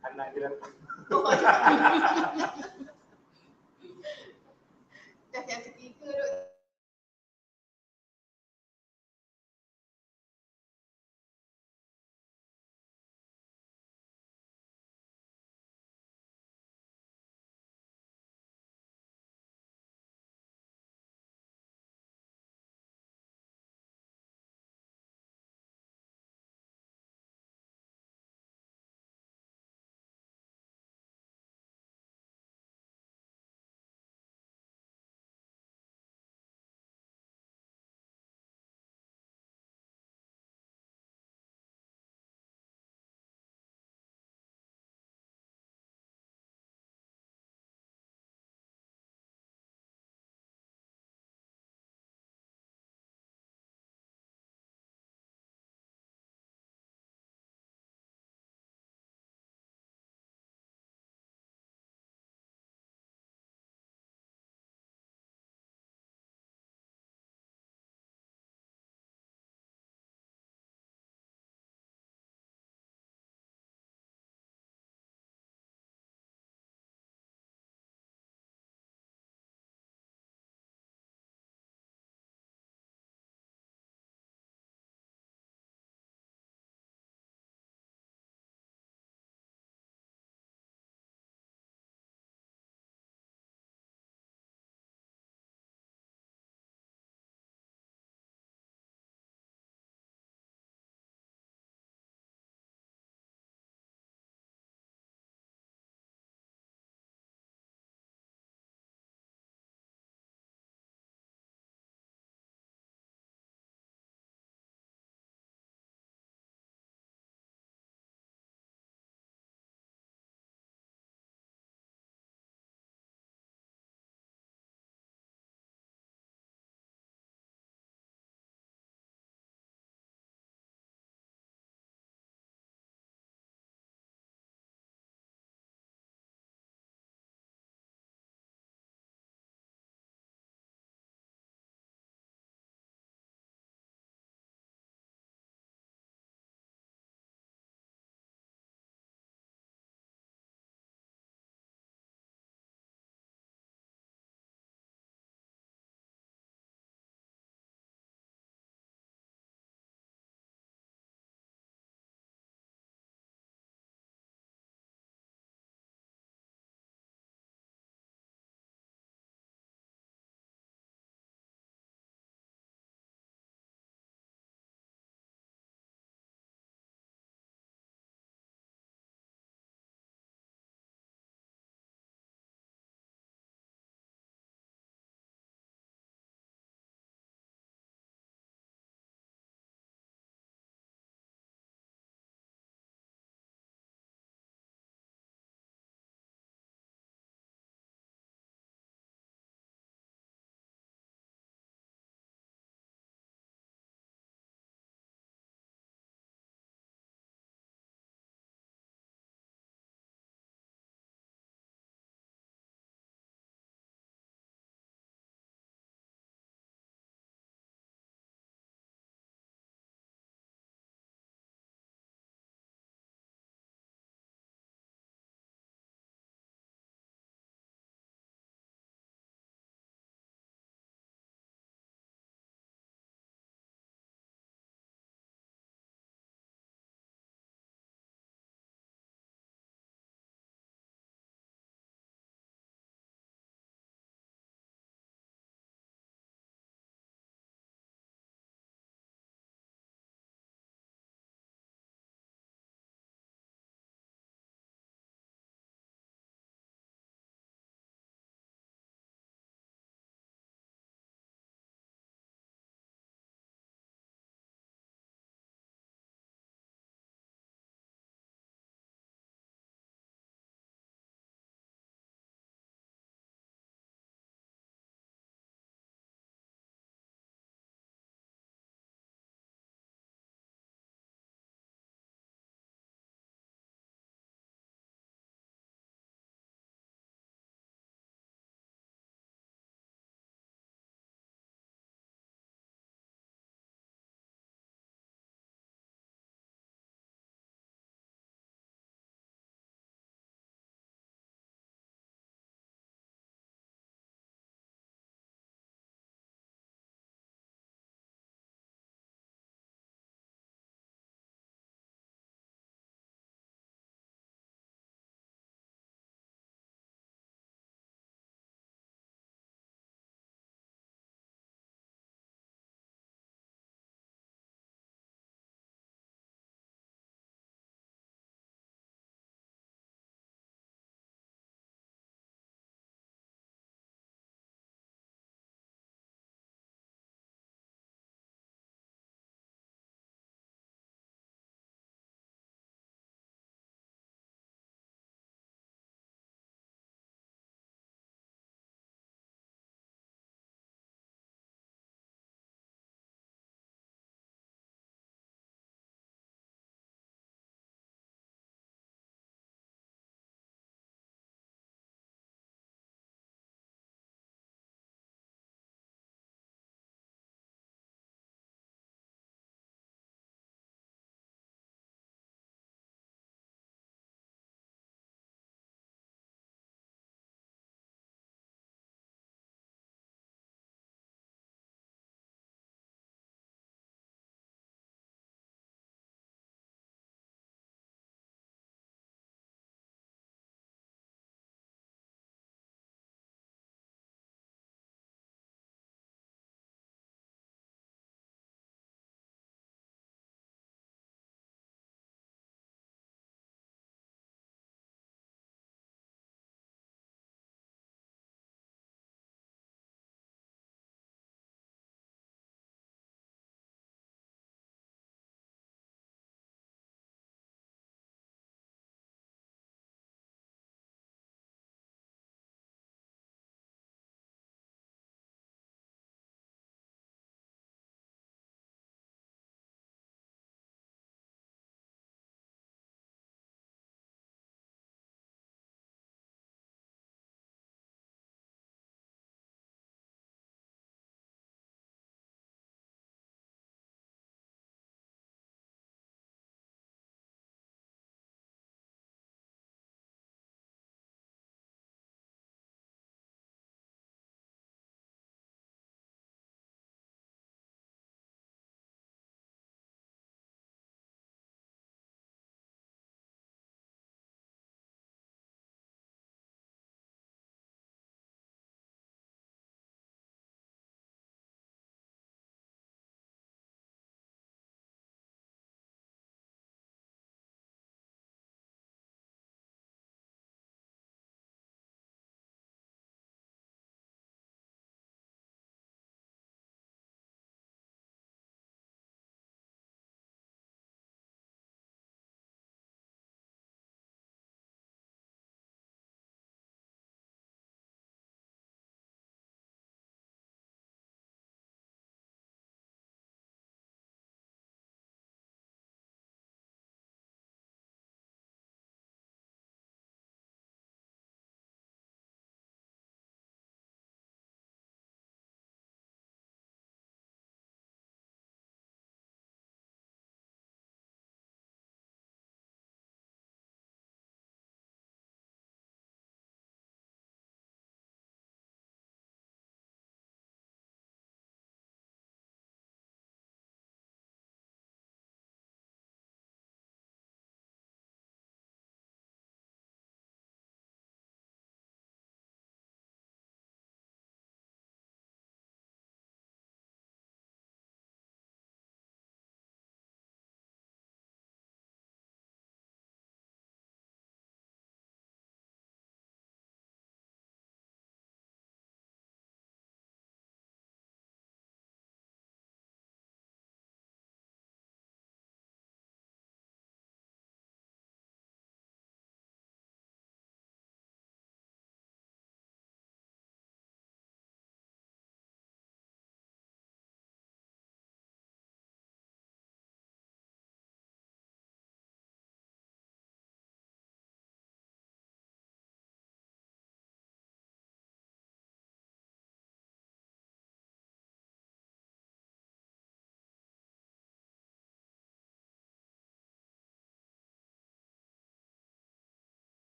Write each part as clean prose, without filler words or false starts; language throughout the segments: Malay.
Anak dia datang. Dah yang ketiga duk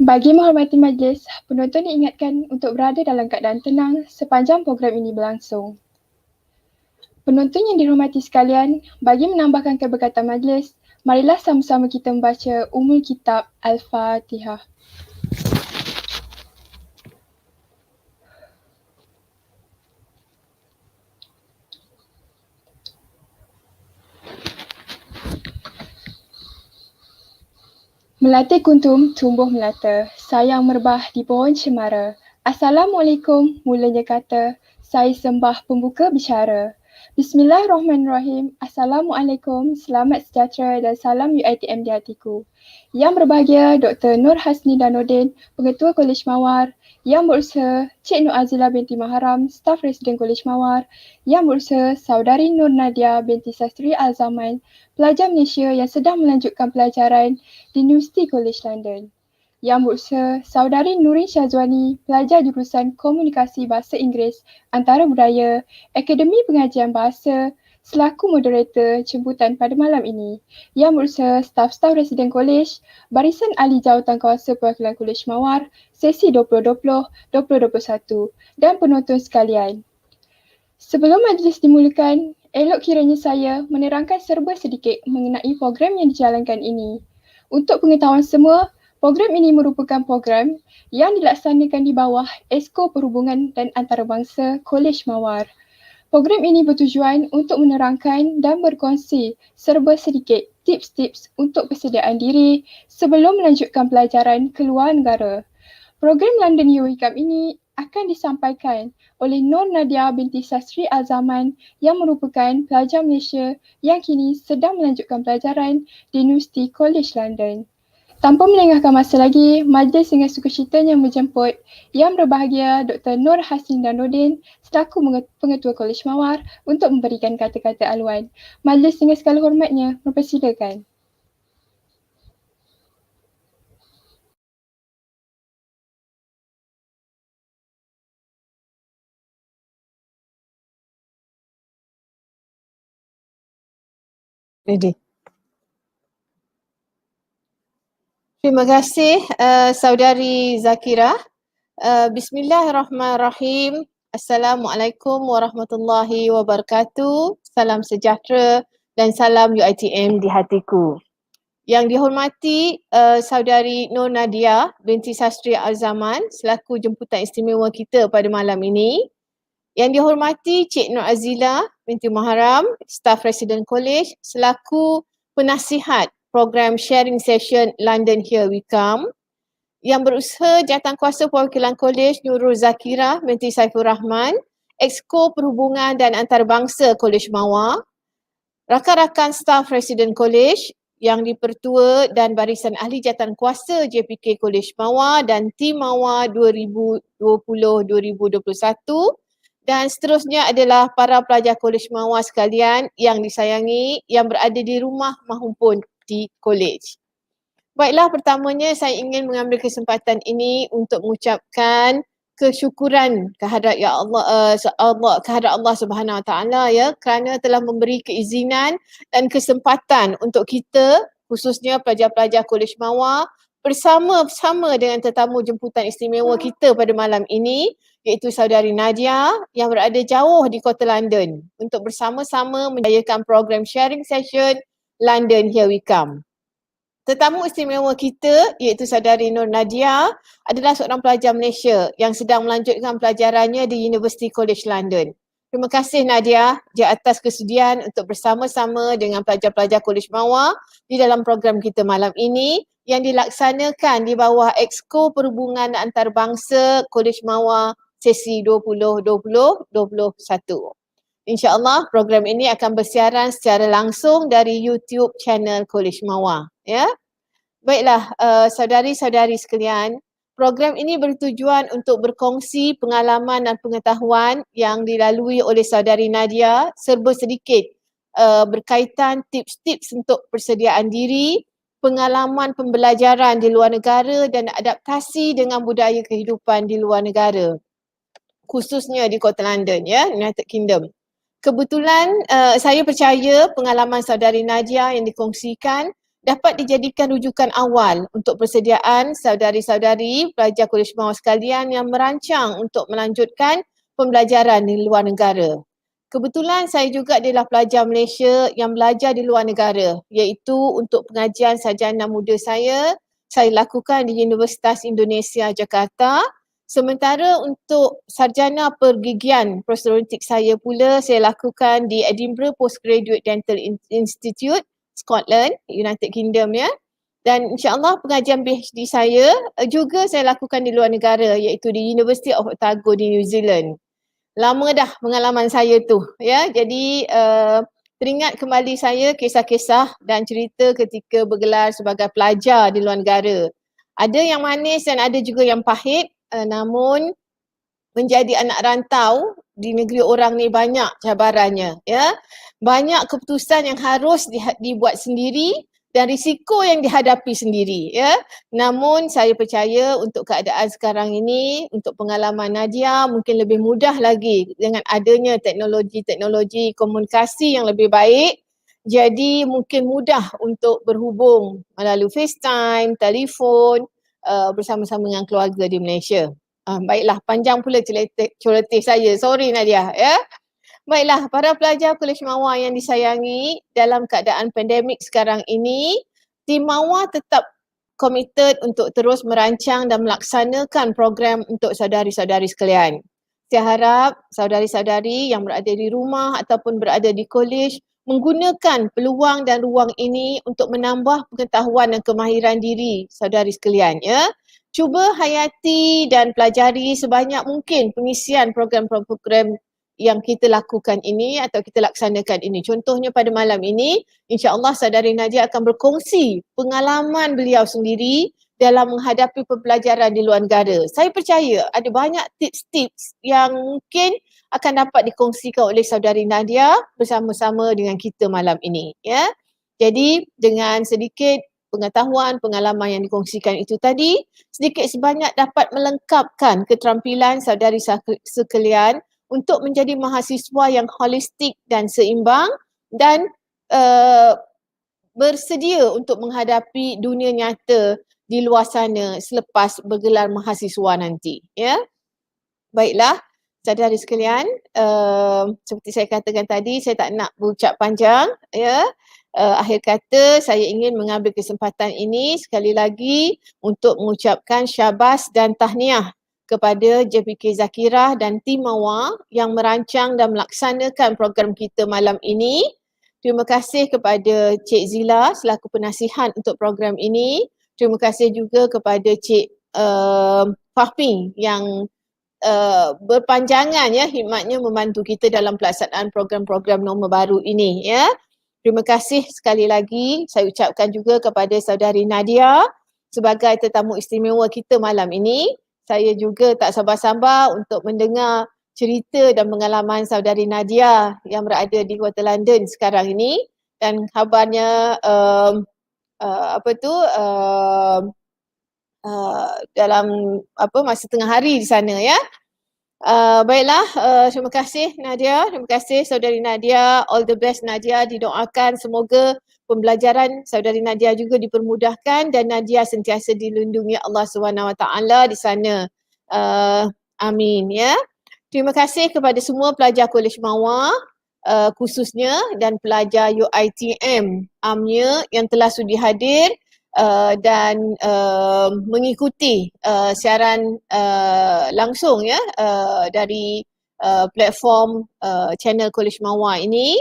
Bagi menghormati majlis, penonton diingatkan untuk berada dalam keadaan tenang sepanjang program ini berlangsung. Penonton yang dihormati sekalian, bagi menambahkan keberkatan majlis, marilah sama-sama kita membaca Ummul Kitab Al-Fatihah. Melatih kuntum tumbuh melata, sayang merbah di pohon cemara. Assalamualaikum, mulanya kata, saya sembah pembuka bicara. Bismillahirrahmanirrahim. Assalamualaikum, selamat sejahtera dan salam UiTM di hatiku. Yang berbahagia Dr. Nur Hasni Danudin, Pengetua Kolej Mawar. Yang berusaha Cik Nur Azila binti Maharam, Staf Residen Kolej Mawar. Yang berusaha Saudari Nur Nadia binti Sastri Al-Zaman, pelajar Malaysia yang sedang melanjutkan pelajaran di Universiti Kolej London. Yang berusaha Saudari Nurin Syazwani, pelajar jurusan Komunikasi Bahasa Inggeris Antarabudaya, Akademi Pengajian Bahasa, selaku moderator jemputan pada malam ini. Yang berusaha staf-staf residen kolej, Barisan Ahli Jawatan Kuasa Perwakilan Kolej Mawar, sesi 2020-2021 dan penonton sekalian. Sebelum majlis dimulakan, elok kiranya saya menerangkan serba sedikit mengenai program yang dijalankan ini. Untuk pengetahuan semua, program ini merupakan program yang dilaksanakan di bawah Exco Perhubungan dan Antarabangsa Kolej Mawar. Program ini bertujuan untuk menerangkan dan berkongsi serba sedikit tips-tips untuk persediaan diri sebelum melanjutkan pelajaran ke luar negara. Program London UiTM ini akan disampaikan oleh Nur Nadia binti Sastri Al-Zaman yang merupakan pelajar Malaysia yang kini sedang melanjutkan pelajaran di Universiti Kolej London. Tanpa melengahkan masa lagi, majlis dengan sukacitanya menjemput Yang berbahagia Dr. Nur Hasni Danudin selaku Pengetua Kolej Mawar untuk memberikan kata-kata aluan. Majlis dengan segala hormatnya mempersilakan. Ready. Terima kasih Saudari Zakira. Bismillahirrahmanirrahim. Assalamualaikum warahmatullahi wabarakatuh. Salam sejahtera dan salam UiTM di hatiku. Yang dihormati Saudari Nur Nadia binti Sastri Al-Zaman selaku jemputan istimewa kita pada malam ini. Yang dihormati Cik Nur Azila binti Maharam, Staf Residen Kolej selaku penasihat program sharing session London Here We Come. Yang berusaha Jawatankuasa Perwakilan Kolej Nurul Zakira binti Saiful Rahman, Exco Perhubungan dan Antarabangsa Kolej Mawar. Rakan-rakan staf Residen Kolej yang dipertua dan barisan ahli jawatankuasa JPK Kolej Mawar dan tim Mawar 2020-2021. Dan seterusnya adalah para pelajar Kolej Mawar sekalian yang disayangi, yang berada di rumah maupun di kolej. Baiklah, pertamanya saya ingin mengambil kesempatan ini untuk mengucapkan kesyukuran kehadrat kehadrat Allah Subhanahu Wa Taala ya, kerana telah memberi keizinan dan kesempatan untuk kita, khususnya pelajar-pelajar Kolej Mawar, bersama-sama dengan tetamu jemputan istimewa kita pada malam ini, iaitu Saudari Nadia yang berada jauh di kota London, untuk bersama-sama menjayakan program sharing session London Here We Come. Tetamu istimewa kita iaitu Saudari Nur Nadia adalah seorang pelajar Malaysia yang sedang melanjutkan pelajarannya di Universiti Kolej London. Terima kasih Nadia di atas kesudian untuk bersama-sama dengan pelajar-pelajar Kolej Mawar di dalam program kita malam ini yang dilaksanakan di bawah Exco Perhubungan Antarabangsa Kolej Mawar sesi 2020-2021. InsyaAllah program ini akan bersiaran secara langsung dari YouTube channel Kolej Mawar. Ya. Baiklah, saudari-saudari sekalian, program ini bertujuan untuk berkongsi pengalaman dan pengetahuan yang dilalui oleh Saudari Nadia serba sedikit berkaitan tips-tips untuk persediaan diri, pengalaman pembelajaran di luar negara dan adaptasi dengan budaya kehidupan di luar negara, khususnya di kota London, ya, United Kingdom. Kebetulan saya percaya pengalaman Saudari Nadia yang dikongsikan dapat dijadikan rujukan awal untuk persediaan saudari-saudari pelajar Kolej Mawar sekalian yang merancang untuk melanjutkan pembelajaran di luar negara. Kebetulan saya juga adalah pelajar Malaysia yang belajar di luar negara, iaitu untuk pengajian sarjana muda saya lakukan di Universitas Indonesia Jakarta. Sementara untuk sarjana pergigian postdoktoral saya pula saya lakukan di Edinburgh Postgraduate Dental Institute, Scotland, United Kingdom ya. Dan insyaAllah pengajian PhD saya juga saya lakukan di luar negara, iaitu di University of Otago di New Zealand. Lama dah pengalaman saya tu ya. Jadi teringat kembali saya kisah-kisah dan cerita ketika bergelar sebagai pelajar di luar negara. Ada yang manis dan ada juga yang pahit, namun menjadi anak rantau di negeri orang ni banyak cabarannya ya. Banyak keputusan yang harus dibuat sendiri dan risiko yang dihadapi sendiri ya. Namun saya percaya untuk keadaan sekarang ini, untuk pengalaman Nadia mungkin lebih mudah lagi dengan adanya teknologi komunikasi yang lebih baik. Jadi mungkin mudah untuk berhubung melalui FaceTime, telefon bersama-sama dengan keluarga di Malaysia. Baiklah, panjang pula celoteh saya. Sorry Nadia ya. Baiklah, para pelajar Kolej Mawar yang disayangi, dalam keadaan pandemik sekarang ini, tim Mawar tetap committed untuk terus merancang dan melaksanakan program untuk saudari-saudari sekalian. Saya harap saudari-saudari yang berada di rumah ataupun berada di kolej menggunakan peluang dan ruang ini untuk menambah pengetahuan dan kemahiran diri saudari sekalian ya. Cuba hayati dan pelajari sebanyak mungkin pengisian program-program yang kita lakukan ini atau kita laksanakan ini. Contohnya pada malam ini, insya-Allah saudari Nadia akan berkongsi pengalaman beliau sendiri dalam menghadapi pembelajaran di luar negara. Saya percaya ada banyak tips-tips yang mungkin akan dapat dikongsikan oleh saudari Nadia bersama-sama dengan kita malam ini ya. Jadi dengan sedikit pengetahuan, pengalaman yang dikongsikan itu tadi, sedikit sebanyak dapat melengkapkan keterampilan saudari sekalian untuk menjadi mahasiswa yang holistik dan seimbang dan bersedia untuk menghadapi dunia nyata di luar sana selepas bergelar mahasiswa nanti ya. Baiklah, saudari sekalian, seperti saya katakan tadi, saya tak nak berucap panjang ya. Akhir kata saya ingin mengambil kesempatan ini sekali lagi untuk mengucapkan syabas dan tahniah kepada JPK Zakirah dan tim Mawar yang merancang dan melaksanakan program kita malam ini. Terima kasih kepada Cik Zila selaku penasihat untuk program ini. Terima kasih juga kepada Cik Fahmi yang berpanjangan ya khidmatnya membantu kita dalam pelaksanaan program-program norma baru ini ya. Terima kasih sekali lagi saya ucapkan juga kepada saudari Nadia sebagai tetamu istimewa kita malam ini. Saya juga tak sabar-sabar untuk mendengar cerita dan pengalaman saudari Nadia yang berada di Kota London sekarang ini dan kabarnya dalam masa tengah hari di sana ya. Baiklah, terima kasih Nadia, terima kasih saudari Nadia, all the best Nadia, didoakan semoga pembelajaran saudari Nadia juga dipermudahkan dan Nadia sentiasa dilindungi Allah SWT di sana. Amin ya. Terima kasih kepada semua pelajar Kolej Mawar khususnya dan pelajar UiTM amnya yang telah sudi hadir dan mengikuti siaran langsung ya dari platform channel Kolej Mawar ini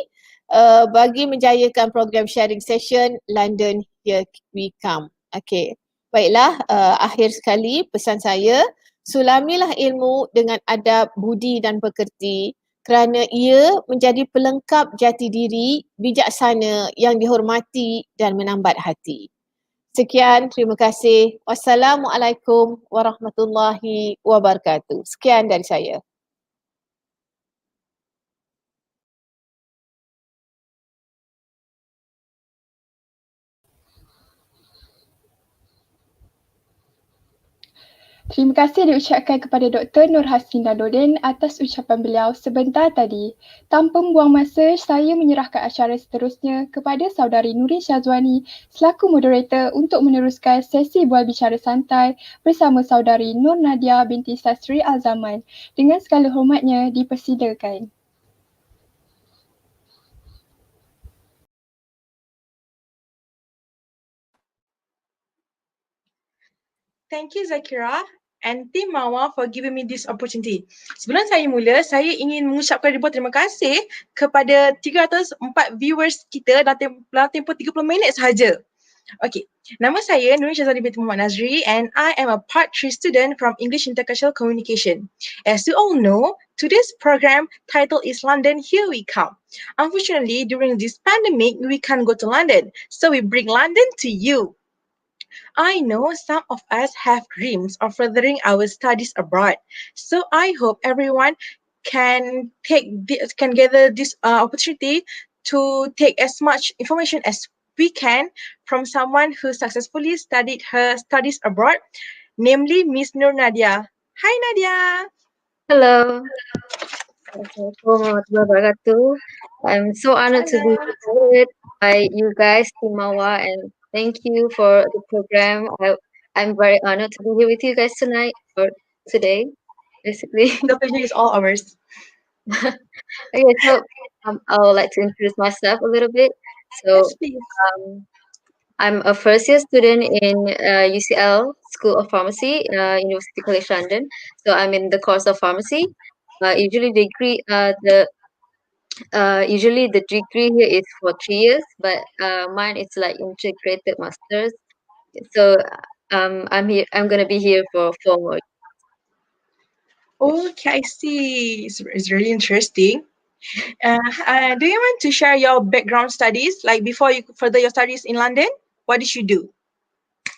bagi menjayakan program sharing session London Here We Come. Okey. Baiklah, akhir sekali pesan saya, sulamilah ilmu dengan adab, budi dan pekerti kerana ia menjadi pelengkap jati diri bijaksana yang dihormati dan menambat hati. Sekian, terima kasih. Wassalamualaikum warahmatullahi wabarakatuh. Sekian dari saya. Terima kasih diucapkan kepada Dr. Nur Hassin Nadodin atas ucapan beliau sebentar tadi. Tanpa membuang masa, saya menyerahkan acara seterusnya kepada saudari Nurin Syazwani selaku moderator untuk meneruskan sesi bual bicara santai bersama saudari Nur Nadia binti Sastri Al-Zaman. Dengan segala hormatnya, dipersilakan. Thank you Zakira and Team Mawar for giving me this opportunity. Sebelum saya mula, saya ingin mengucapkan ribuan terima kasih kepada 304 viewers kita dalam tempoh 30 minit sahaja. Okay, nama saya Nurin Syazwani binti Muhammad Nazri and I am a Part 3 student from English Intercultural Communication. As you all know, today's program title is London, Here We Come. Unfortunately, during this pandemic, we can't go to London, so we bring London to you. I know some of us have dreams of furthering our studies abroad. So I hope everyone can gather this opportunity to take as much information as we can from someone who successfully studied her studies abroad, namely Miss Nur Nadia. Hi Nadia. Hello. Assalamualaikum warahmatullahi wabarakatuh. I'm so honored to be invited by you guys to Mawar, and thank you for the program. I'm very honored to be here with you guys tonight or today, basically. The pleasure is all ours. Okay, so I would like to introduce myself a little bit. So Yes, please. I'm a first year student in UCL School of Pharmacy, University College London. So I'm in the course of pharmacy. Usually the degree here is for 3 years, but mine is like integrated masters. So I'm gonna be here for 4 more. Okay, I see. It's really interesting. Do you want to share your background studies, like before you further your studies in London? What did you do?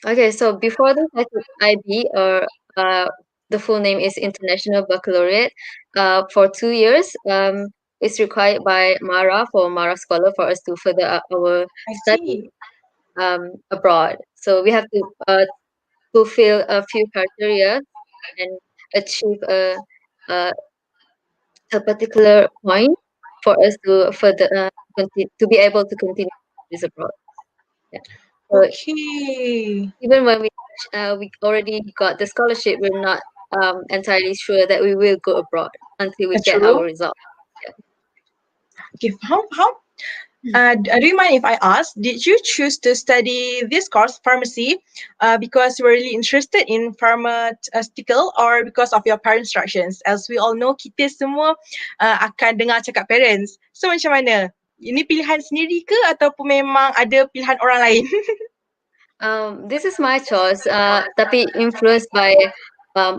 Okay, so before this I took IB, or the full name is International Baccalaureate, for 2 years. It's required by MARA for MARA Scholar for us to further our I study see. abroad. So we have to fulfill a few criteria and achieve a a particular point for us to further to be able to continue this abroad. Yeah. So Okay. even when we already got the scholarship, we're not entirely sure that we will go abroad until we get our True. result. Okay. How? Do you mind if I ask? Did you choose to study this course, pharmacy, because you were really interested in pharmaceutical, or because of your parents' instructions? As we all know, kita semua akan dengar cakap parents. So macam mana? Ini pilihan sendiri ke ataupun memang ada pilihan orang lain? This is my choice, tapi influenced by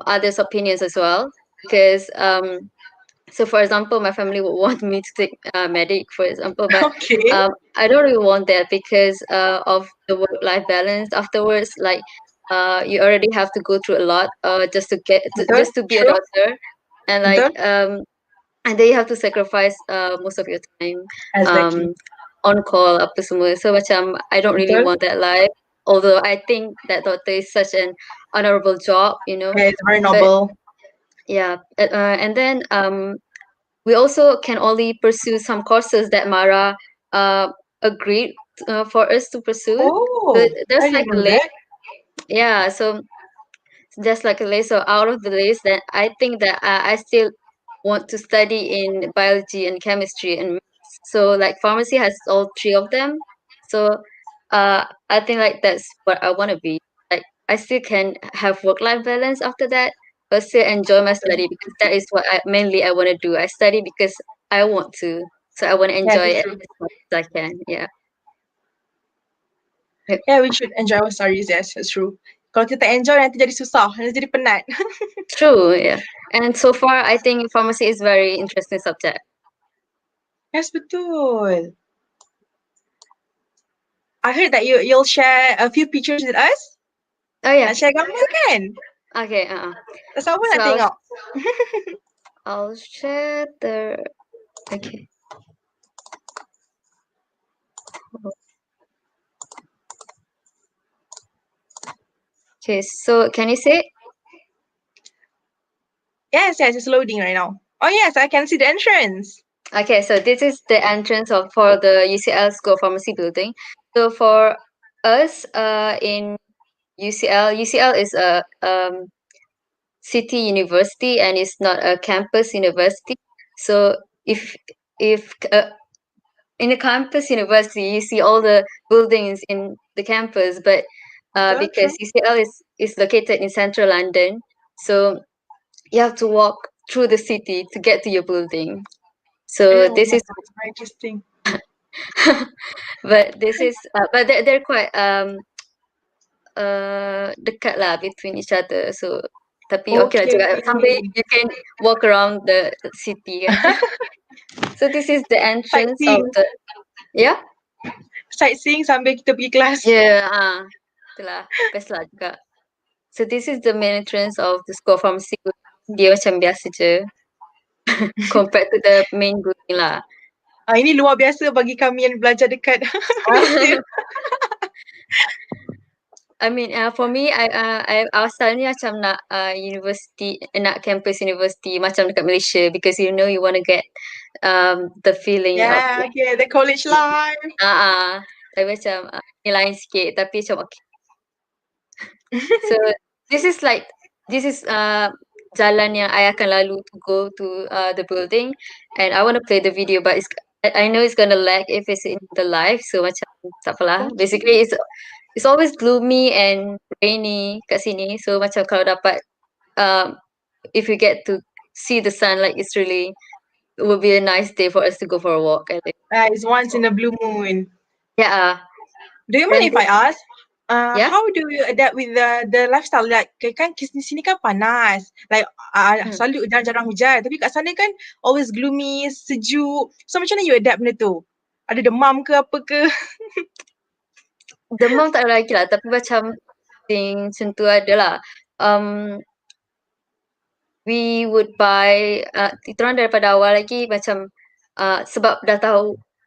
others' opinions as well. Because so for example, my family would want me to take medic, for example, but Okay. I don't really want that because of the work-life balance afterwards. Like you already have to go through a lot just to Betul. just to be a True. doctor, and like and then you have to sacrifice most of your time Exactly. on call apa semua. So macam I don't really Betul. want that life. Although I think that doctor is such an honorable job, Yeah, it's very But noble. yeah, and then we also can only pursue some courses that Mara agreed for us to pursue. So Oh, I there's didn't like a know list. that. Yeah, so just like a list. So out of the list, that I think that I still want to study in biology and chemistry and maths. So like pharmacy has all three of them. So I think like that's what I want to be. Like I still can have work-life balance after that, but still enjoy my study because that is what I want to do. I study because I want to. So I want to Yeah, enjoy that's it true. as much as I can. Yeah. Yeah, we should enjoy our studies. Yes, that's true. Kalau kita enjoy, nanti jadi susah, nanti jadi penat. True, yeah. And so far I think pharmacy is very interesting subject. Yes, betul. I heard that you'll share a few pictures with us. Oh yeah. Nak share gambar kan? Okay, Siapa So nak tengok? I'll share the okay. Okay, so can you see it? Yes, it's loading right now. Oh yes, I can see the entrance. Okay, so this is the entrance for the UCL School of Pharmacy building. So for us, in UCL is a city university and it's not a campus university. So if in a campus university, you see all the buildings in the campus, but because UCL is located in central London, so you have to walk through the city to get to your building. So Oh this my is, God, it's very interesting. but this is, but they're quite dekat lah between each other. So tapi okay lah juga. Sambil you can walk around the city kan. So this is the entrance of Sightseeing. the, yeah. Sightseeing sambil kita pergi kelas. Yeah, itulah best lah juga. So this is the main entrance of the School of Pharmacy. Dia macam biasa je compared to the main building lah. Ini luar biasa bagi kami yang belajar dekat Malaysia. I mean, for me, I asalnya macam nak university, nak campus university macam dekat Malaysia because you know you want to get the feeling of the college life. tapi macam ni lain sikit tapi macam okay. So this is jalan yang I akan lalu to go to the building and I want to play the video but I know it's gonna lag if it's in the live so macam tak apalah. Basically it's always gloomy and rainy kat sini so macam kalau dapat if we get to see the sunlight it's really, it would be a nice day for us to go for a walk, I think. It's once in a blue moon. Yeah. Do you mind if I ask? Yeah? How do you adapt with the lifestyle? Like kan sini kan panas, like selalu jarang hujan. Tapi kat sana kan always gloomy, sejuk. So macam mana you adapt benda tu? Ada demam ke apa ke? Demam tak ada lagi lah, tapi macam macam tu adalah. We would buy, kita orang daripada awal lagi macam sebab dah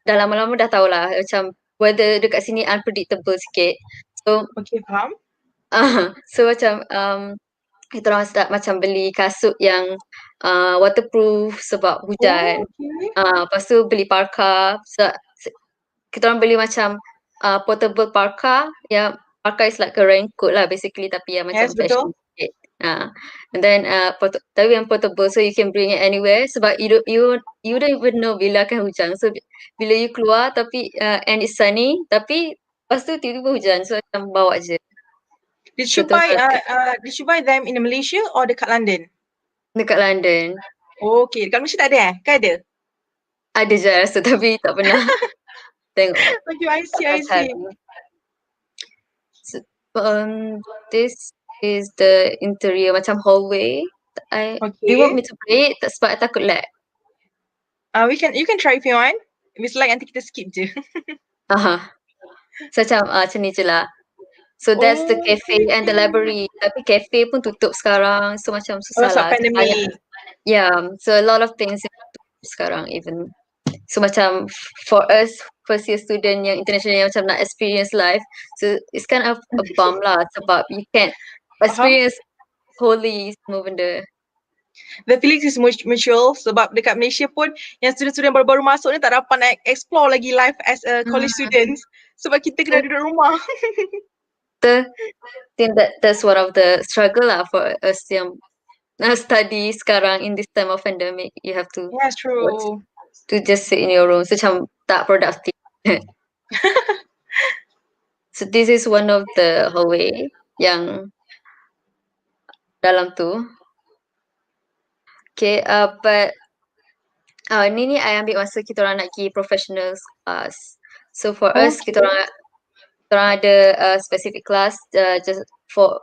lama-lama dah tahu lah macam weather dekat sini unpredictable sikit. So Okay, faham. So macam kita orang start macam beli kasut yang waterproof sebab hujan. Lepas tu beli parka. Kita orang beli macam portable parka. Yang parka is like a raincoat lah basically tapi yang macam fashion sikit. And then tapi yang portable so you can bring it anywhere sebab you don't even know bila akan hujan. So bila you keluar tapi and it's sunny tapi lepas tu tiba-tiba hujan so macam bawa je. Did you buy them in Malaysia or dekat London? Dekat London. Okay, dekat Malaysia tak ada Ke ada? Ada je rasa tapi tak pernah tengok. Okay, I see. So, this is the interior macam hallway. Do you want me to play it? Sebab takut lag. You can try if you want. If it's like nanti kita skip je. So macam ni je lah. So that's the cafe and the library. Tapi cafe pun tutup sekarang. So macam susah lah. Pandemic. Yeah. So a lot of things tutup sekarang even. So macam for us first year student yang international yang macam nak experience life. So it's kind of a bump lah sebab you can't experience wholly semua benda. The feelings is mutual sebab dekat Malaysia pun yang student-student baru-baru masuk ni tak dapat nak explore lagi life as a college students sebab kita kena duduk rumah. I think that's one of the struggle lah for us yang study sekarang in this time of pandemic. You have to to just sit in your room. So macam tak productive. So this is one of the hallway yang dalam tu. Okay, but ni I ambil masa kita orang nak pergi professional class. So for us kita orang ada specific class just for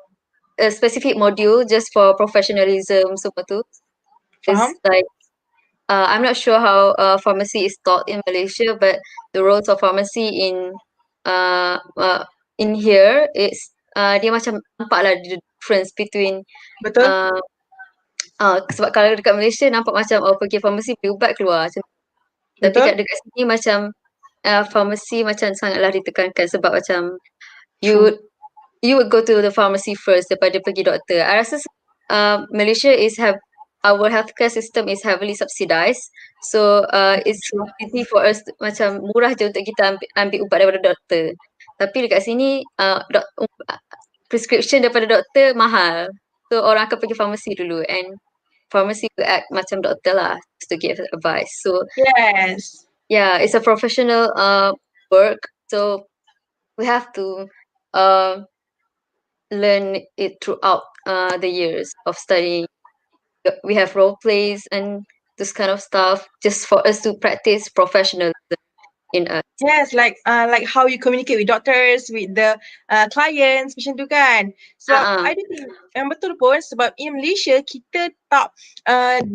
a specific module just for professionalism semua tu. It's like I'm not sure how pharmacy is taught in Malaysia, but the roles of pharmacy in here is dia macam nampak lah the difference between sebab kalau dekat Malaysia nampak macam pergi pharmacy beli ubat keluar macam. Tapi dekat sini macam pharmacy macam sangatlah ditekankan sebab macam you would go to the pharmacy first daripada pergi doktor. I rasa Malaysia have our healthcare system is heavily subsidized. So it's easy for us macam murah je untuk kita ambil ubat daripada doktor. Tapi dekat sini prescription daripada doktor mahal. So orang akan pergi farmasi dulu, and pharmacy will act macam doktor lah, just to give advice. So Yes. yeah, it's a professional work. So we have to learn it throughout the years of studying. We have role plays and this kind of stuff just for us to practice professionalism in us. Yes, like how you communicate with doctors, with the clients, macam tu kan. Sebab I do think yang betul pun sebab in Malaysia kita tak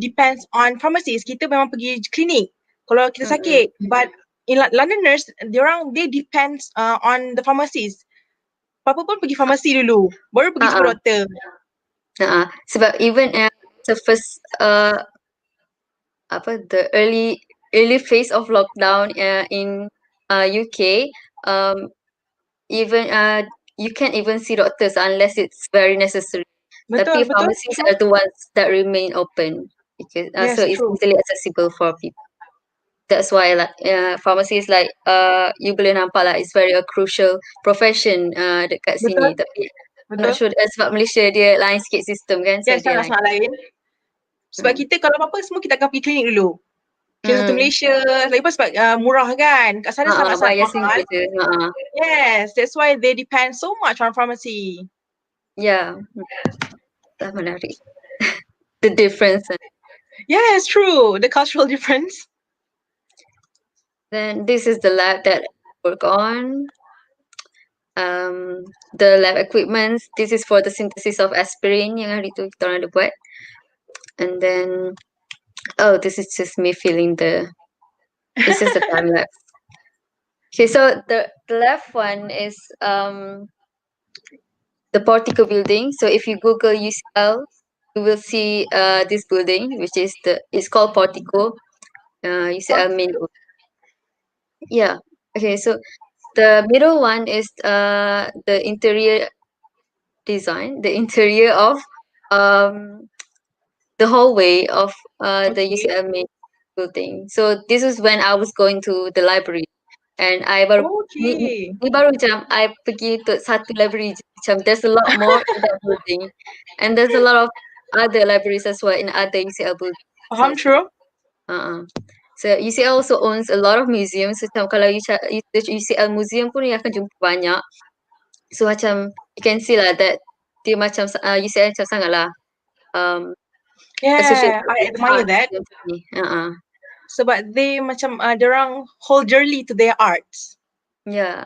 depends on pharmacies. Kita memang pergi klinik kalau kita sakit. But in Londoners, they depends on the pharmacies. Apa pun pergi farmasi dulu, baru pergi jumpa doktor. Sebab even the first the early phase of lockdown in UK, even you can't even see doctors unless it's very necessary. Tapi pharmacies are the ones that remain open because so it's easily accessible for people. That's why pharmacy is like you boleh nampak lah, it's very a crucial profession dekat sini. Tapi I'm not sure sebab Malaysia dia lain sikit sistem kan. So Yes, sangat lain. Sebab kita kalau apa-apa semua kita akan pergi klinik dulu. Kita satu Malaysia, lagi pun sebab murah kan. Kat sana sangat-sangat mahal. Yes, that's why they depend so much on pharmacy. Yeah. Dah menarik. The difference. Yes, true. The cultural difference. Then this is the lab that I work on. The lab equipments, this is for the synthesis of aspirin yang hari tu kita orang ada buat. And then, this is just me feeling this is the time lapse. Okay, so the left one is the Portico building. So if you Google UCL, you will see this building, which is it's called Portico, UCL main building. Yeah. Okay, so the middle one is the interior design, the interior of the hallway of the UCL main building. So this is when I was going to the library, and I baru ni baru macam I pergi untuk satu library macam there's a lot more in that building, and there's a lot of other libraries as well in other UCL buildings. True. So UCL also owns a lot of museums. So macam kalau UCL museum pun you akan jumpa banyak. So macam you can see lah that dia macam UCL macam sangat lah yeah, I admire that. Sebab they macam dorang hold dearly to their arts. Yeah.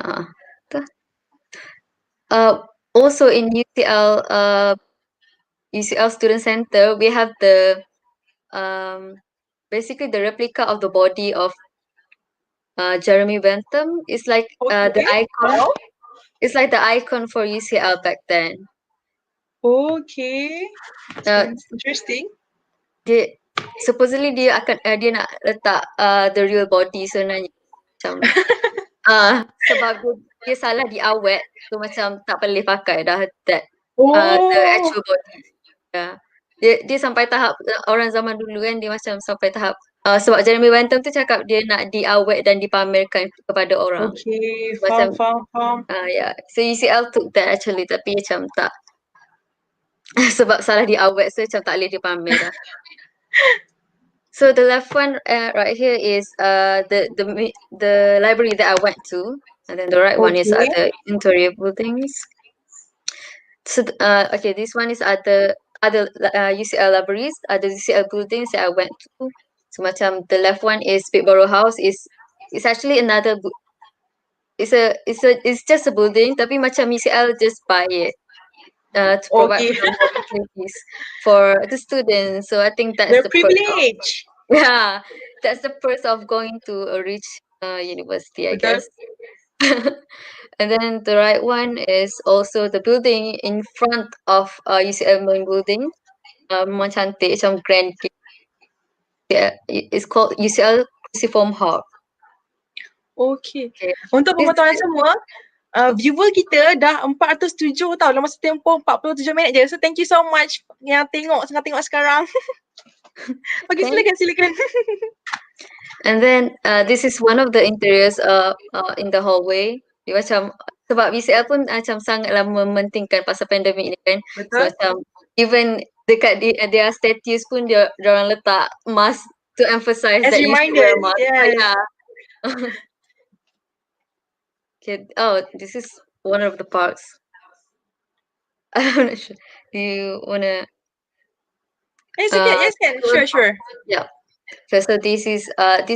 Also in UCL Student Center, we have the basically the replica of the body of Jeremy Bentham. It's like the icon. Wow. It's like the icon for UCL back then. Okay. That's interesting. Supposedly dia nak letak the real body sebenarnya macam sebab dia salah diawet, so macam tak boleh pakai dah that the actual body. Yeah. Dia sampai tahap orang zaman dulu kan, dia macam sampai tahap sebab Jeremy Bentham tu cakap dia nak diawet dan dipamerkan kepada orang. Okay, faham. Yeah. So UCL took that actually, tapi macam tak sebab salah diawet, so macam tak boleh dipamer dah. So the left one right here is the library that I went to, and then the right one is other interior buildings. So okay, this one is other UCL libraries, other UCL buildings that I went to. So macam the left one is Big Borough House. It's actually another it's just a building, tapi macam UCL just buy it to provide opportunities for the students. So I think that's the privilege. Yeah, that's the perk of going to a rich university, I guess. And then the right one is also the building in front of UCL main building. Memang cantik, macam grand. Yeah, it's called UCL Cruciform Hall. Okay. Untuk pemotongan semua, viewer kita dah 407 tau dalam masa tempoh 47 minit je. So thank you so much yang tengok sekarang. Okay, silakan. And then this is one of the interiors in the hallway. Dia macam sebab BCL pun macam sangatlah mementingkan pasal pandemik ni kan. So Betul. macam even dekat their statues pun dia orang letak mask to emphasize As that you should reminders, wear mask. So, yes. yeah. Okay. Oh, this is one of the parks. I'm not sure. Do you wanna? It's okay. Yes, can. Sure. Yeah. Okay, so these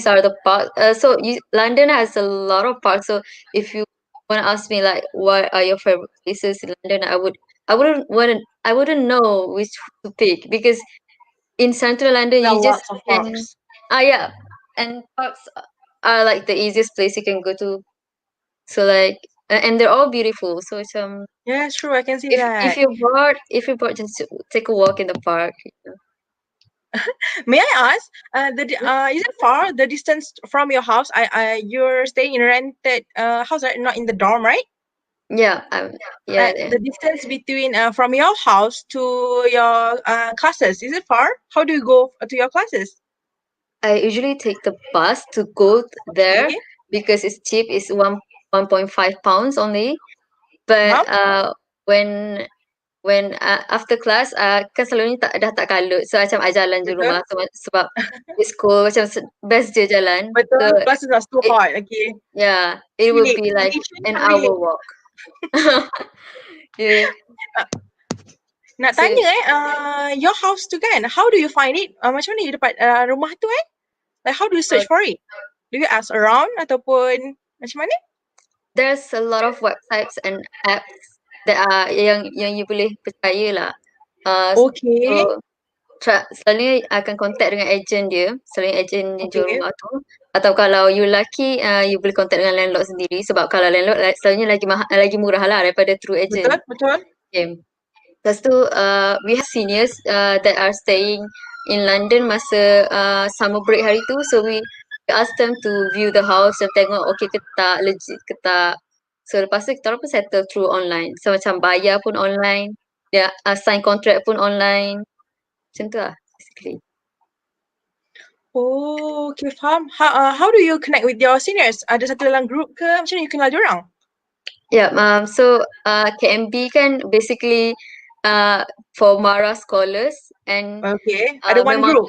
are the parks. So London has a lot of parks. So if you want to ask me like what are your favorite places in London, I wouldn't know which to pick because in central London There are you just lots of can parks. yeah, and parks are like the easiest place you can go to. So like and they're all beautiful. So Yeah, true. I can see if that. you're bored, just take a walk in the park. May I ask, is it far the distance from your house? You're staying in a rented house, right? Not in the dorm, right? Yeah, yeah. The distance between from your house to your classes, is it far? How do you go to your classes? I usually take the bus to go there Okay. because it's cheap. It's 1.5 pounds only. But when after class kan selalunya dah tak kalut, so macam jalan je Betul. rumah sebab di school macam best je jalan. Betul. So Classes are too it- hot. Okay. yeah, it would be like an hour walk. Yeah. Nak So- tanya your house tu kan, how do you find it? Macam mana you dapat rumah tu Like how do you search for it? Do you ask around ataupun macam mana? There's a lot of websites and apps that are yang you boleh percaya lah. Okay. So selalunya akan contact dengan agent dia, selalunya agent yang jual Okay. rumah tu. Atau kalau you lelaki, you boleh contact dengan landlord sendiri sebab kalau landlord selalunya lagi murah lah daripada through agent. Betul. Okay. Lepas tu, we have seniors that are staying in London masa summer break hari tu. So we ask them to view the house dan tengok okay ke tak, legit ke tak. So lepas tu kita orang pun settle through online. So macam bayar pun online, dia sign contract pun online. Macam tu lah basically. Oh, okay, faham. How do you connect with your seniors? Ada satu dalam group ke? Macam mana you kenal diorang? Yeah, so KMB kan basically for Mara scholars and Okay. Ada one memang group.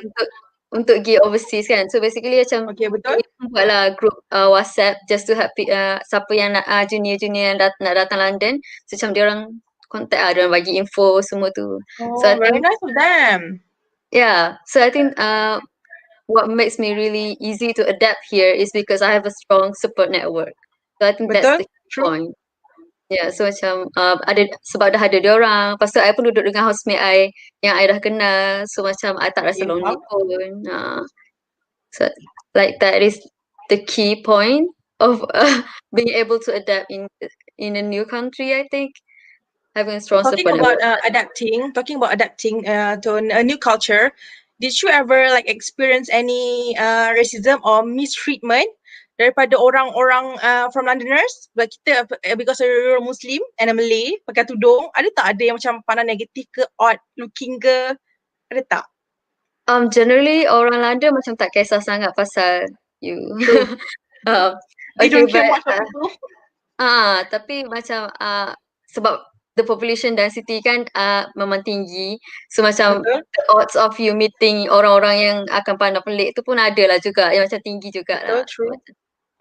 untuk pergi overseas kan. So basically macam Okay, betul. kita buatlah group WhatsApp just to help siapa yang nak junior-junior yang nak datang London. So macam dia orang contact dia orang bagi info semua tu. Oh, So I very think nice of them. yeah, so I think what makes me really easy to adapt here is because I have a strong support network. So I think that's Betul, the key true. point. Yeah, so macam sebab dah ada dia orang. Lepas tu I pun duduk dengan housemate I yang I dah kenal. So macam I tak rasa Okay, lonely faham. pun. So like that is the key point of being able to adapt in a new country, I think. Having a strong Talking support about network. adapting to a new culture, did you ever like experience any racism or mistreatment daripada orang-orang from Londoners? Like kita because you're Muslim and a Malay, pakai tudung, ada yang macam pandang negatif ke, odd looking ke? Ada tak? Generally orang London macam tak kisah sangat pasal you. True. They Okay, don't care but much of people. tapi macam sebab the population density kan memang tinggi. So macam Betul. the odds of you meeting orang-orang yang akan pandang pelik tu pun ada lah juga. Yang macam tinggi juga Betul, lah. true.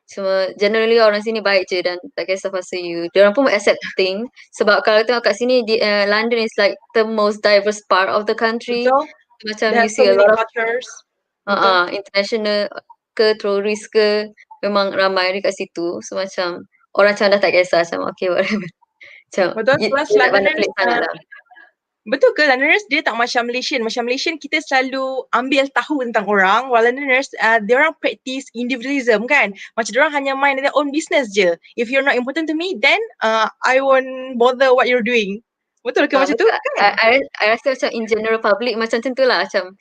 Cuma generally orang sini baik je dan tak kisah pasal you. Diorang pun accepting. Sebab kalau tengok kat sini, London is like the most diverse part of the country. Betul. Macam They you have so see a many lot of cultures. Betul. international ke tourist ke memang ramai dekat situ. So macam orang macam dah tak kisah macam okay whatever. Macam Betul. Plus dia tak pandang Londoners, pelik sangat lah. betul ke Londoners dia tak macam Malaysian. Macam Malaysian kita selalu ambil tahu tentang orang, while Londoners dia orang practice individualism kan. Macam dia orang hanya mind their own business je. If you're not important to me, then I won't bother what you're doing. Betul ke macam tu? Kan? I rasa macam in general public macam tu lah. Macam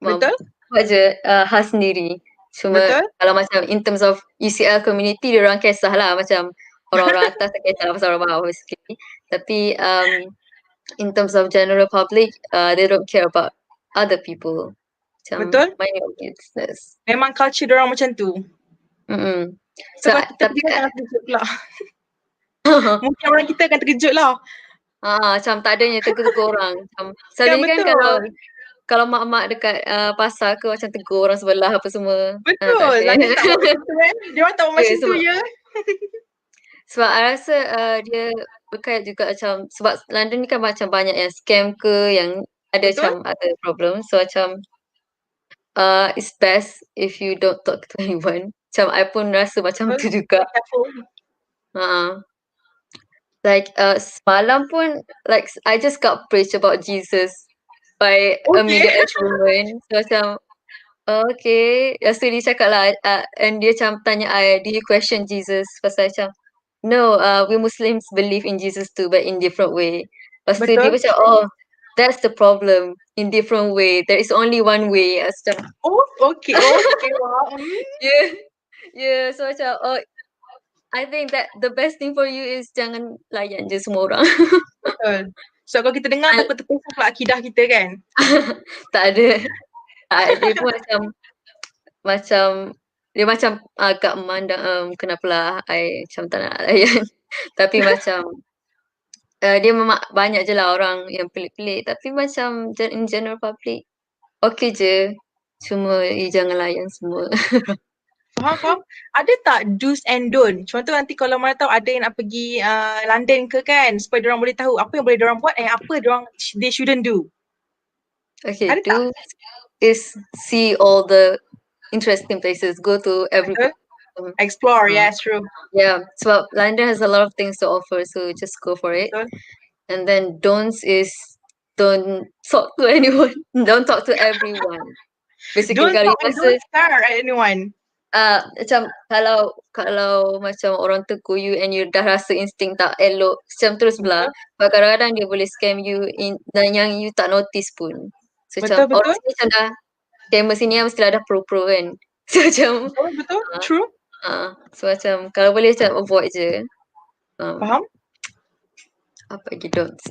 Betul. buat je khas sendiri. Cuma Betul. kalau macam in terms of UCL community dia orang kisah lah macam orang-orang atas tak kisah pasal orang bawah basically. Tapi in terms of general public, they don't care about other people. Macam Betul? mind your business. Memang culture diorang macam tu. So kalau kita Tapi dengar jangan terkejut pula. Mungkin orang kita akan terkejut lah. macam tak adanya tegur-tegur orang. Macam Ya, selalunya kan betul. kalau mak-mak dekat pasar ke macam tegur orang sebelah apa semua. Tak Betul. ada. London tak buat macam tu kan. Diorang tak buat macam tu sebab- je. Sebab I rasa dia berkait juga macam sebab London ni kan macam banyak yang scam ke yang ada Betul. macam ada problem. So macam it's best if you don't talk to anyone. Macam I pun rasa macam tu juga. Be careful. Like semalam pun like I just got preached about Jesus by a Okay. middle-aged woman. So macam okay. Lepas tu dia cakap lah and dia macam tanya I, do you question Jesus? Pasal macam no, we Muslims believe in Jesus too but in different way. Lepas tu dia Betul. macam that's the problem, in different way. There is only one way. Macam Oh, okay. Okay. Wow. yeah. So macam I think that the best thing for you is jangan layan je semua orang. Betul. So kalau kita dengar takut terpesong pula akidah kita kan. Tak ada. Dia pun macam dia macam agak memandang kenapalah I macam tak nak layan. Tapi macam dia memang banyak je lah orang yang pelik-pelik. Tapi macam in general public okay je. Cuma jangan layan semua. Faham? Ada tak do's and don't? Contoh nanti kalau mana tahu ada yang nak pergi London ke kan, supaya diorang boleh tahu apa yang boleh diorang buat apa they shouldn't do. Okay, Ada tak? do is see all the interesting places. Go to every Betul? Explore, yes, true. Yeah, so London has a lot of things to offer, so just go for it. Betul. And then don'ts is don't talk to anyone. Don't talk to everyone. Basically Don't kalau talk and rasa don't stare at anyone. macam kalau macam orang tegur you and you dah rasa insting tak elok, macam terus belah. Sebab kadang-kadang dia boleh scam you dan yang you tak notice pun. So macam orang sini macam dah scammer sini yang mestilah dah pro-pro kan. So macam Betul, true. So macam kalau boleh macam avoid je. Faham? Apa lagi don'ts?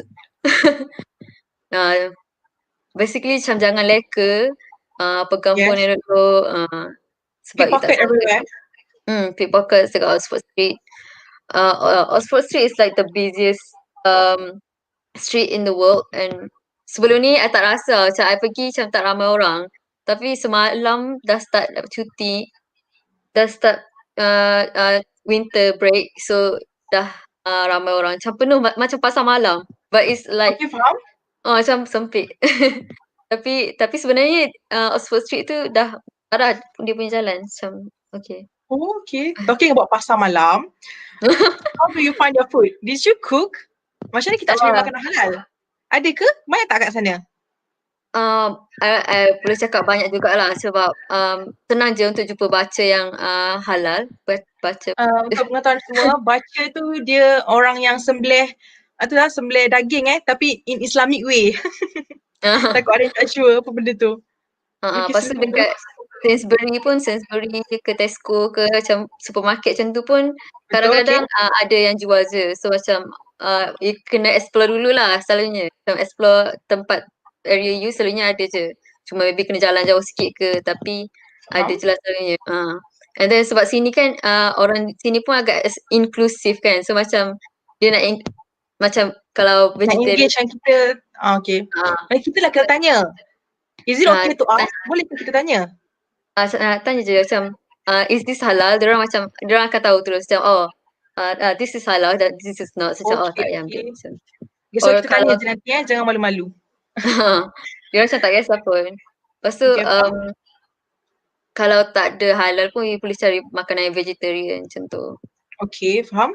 Basically macam jangan leka, pegang phone elok, sebab Pickpocket everywhere. Pickpockets dekat Oxford Street. Oxford Street is like the busiest street in the world, and sebelum ni I tak rasa macam I pergi macam tak ramai orang, tapi semalam dah start cuti, dah start winter break, so dah ramai orang, macam penuh macam pasar malam, but it's like Okay, faham? macam sempit. tapi sebenarnya Oxford Street tu dah ada dia punya jalan macam okay. Oh, okay. Talking about pasar malam, how do you find your food? Did you cook? Macam mana kita nak cari makanan halal? Ada ke? Banyak tak kat sana? I boleh cakap banyak jugalah sebab senang je untuk jumpa baca yang halal. Baca. Untuk pengetahuan semua, baca tu dia orang yang sembelih sembelih daging tapi in Islamic way. Takut ada yang tak sure apa benda tu. Lepas tu dekat Sainsbury ke Tesco ke macam supermarket macam tu pun kadang-kadang ada yang jual je. So macam you kena explore dululah selalunya. Macam explore tempat area you selalunya ada je. Cuma maybe kena jalan jauh sikit ke, tapi ada je lah selalunya. And then sebab sini kan orang sini pun agak inklusif kan. So macam dia nak macam kalau vegetarian engage dengan kita. Okay. Kita lah kena tanya. Is it okay to ask? Boleh ke kita tanya? Tanya je macam is this halal? Diorang akan tahu terus macam this is halal dan this is not. Macam tak payah ambil macam. So kita tanya je nanti jangan malu-malu. Dia macam tak kisah pun. Lepas tu kalau tak ada halal pun you boleh cari makanan yang vegetarian macam tu. Okay, faham.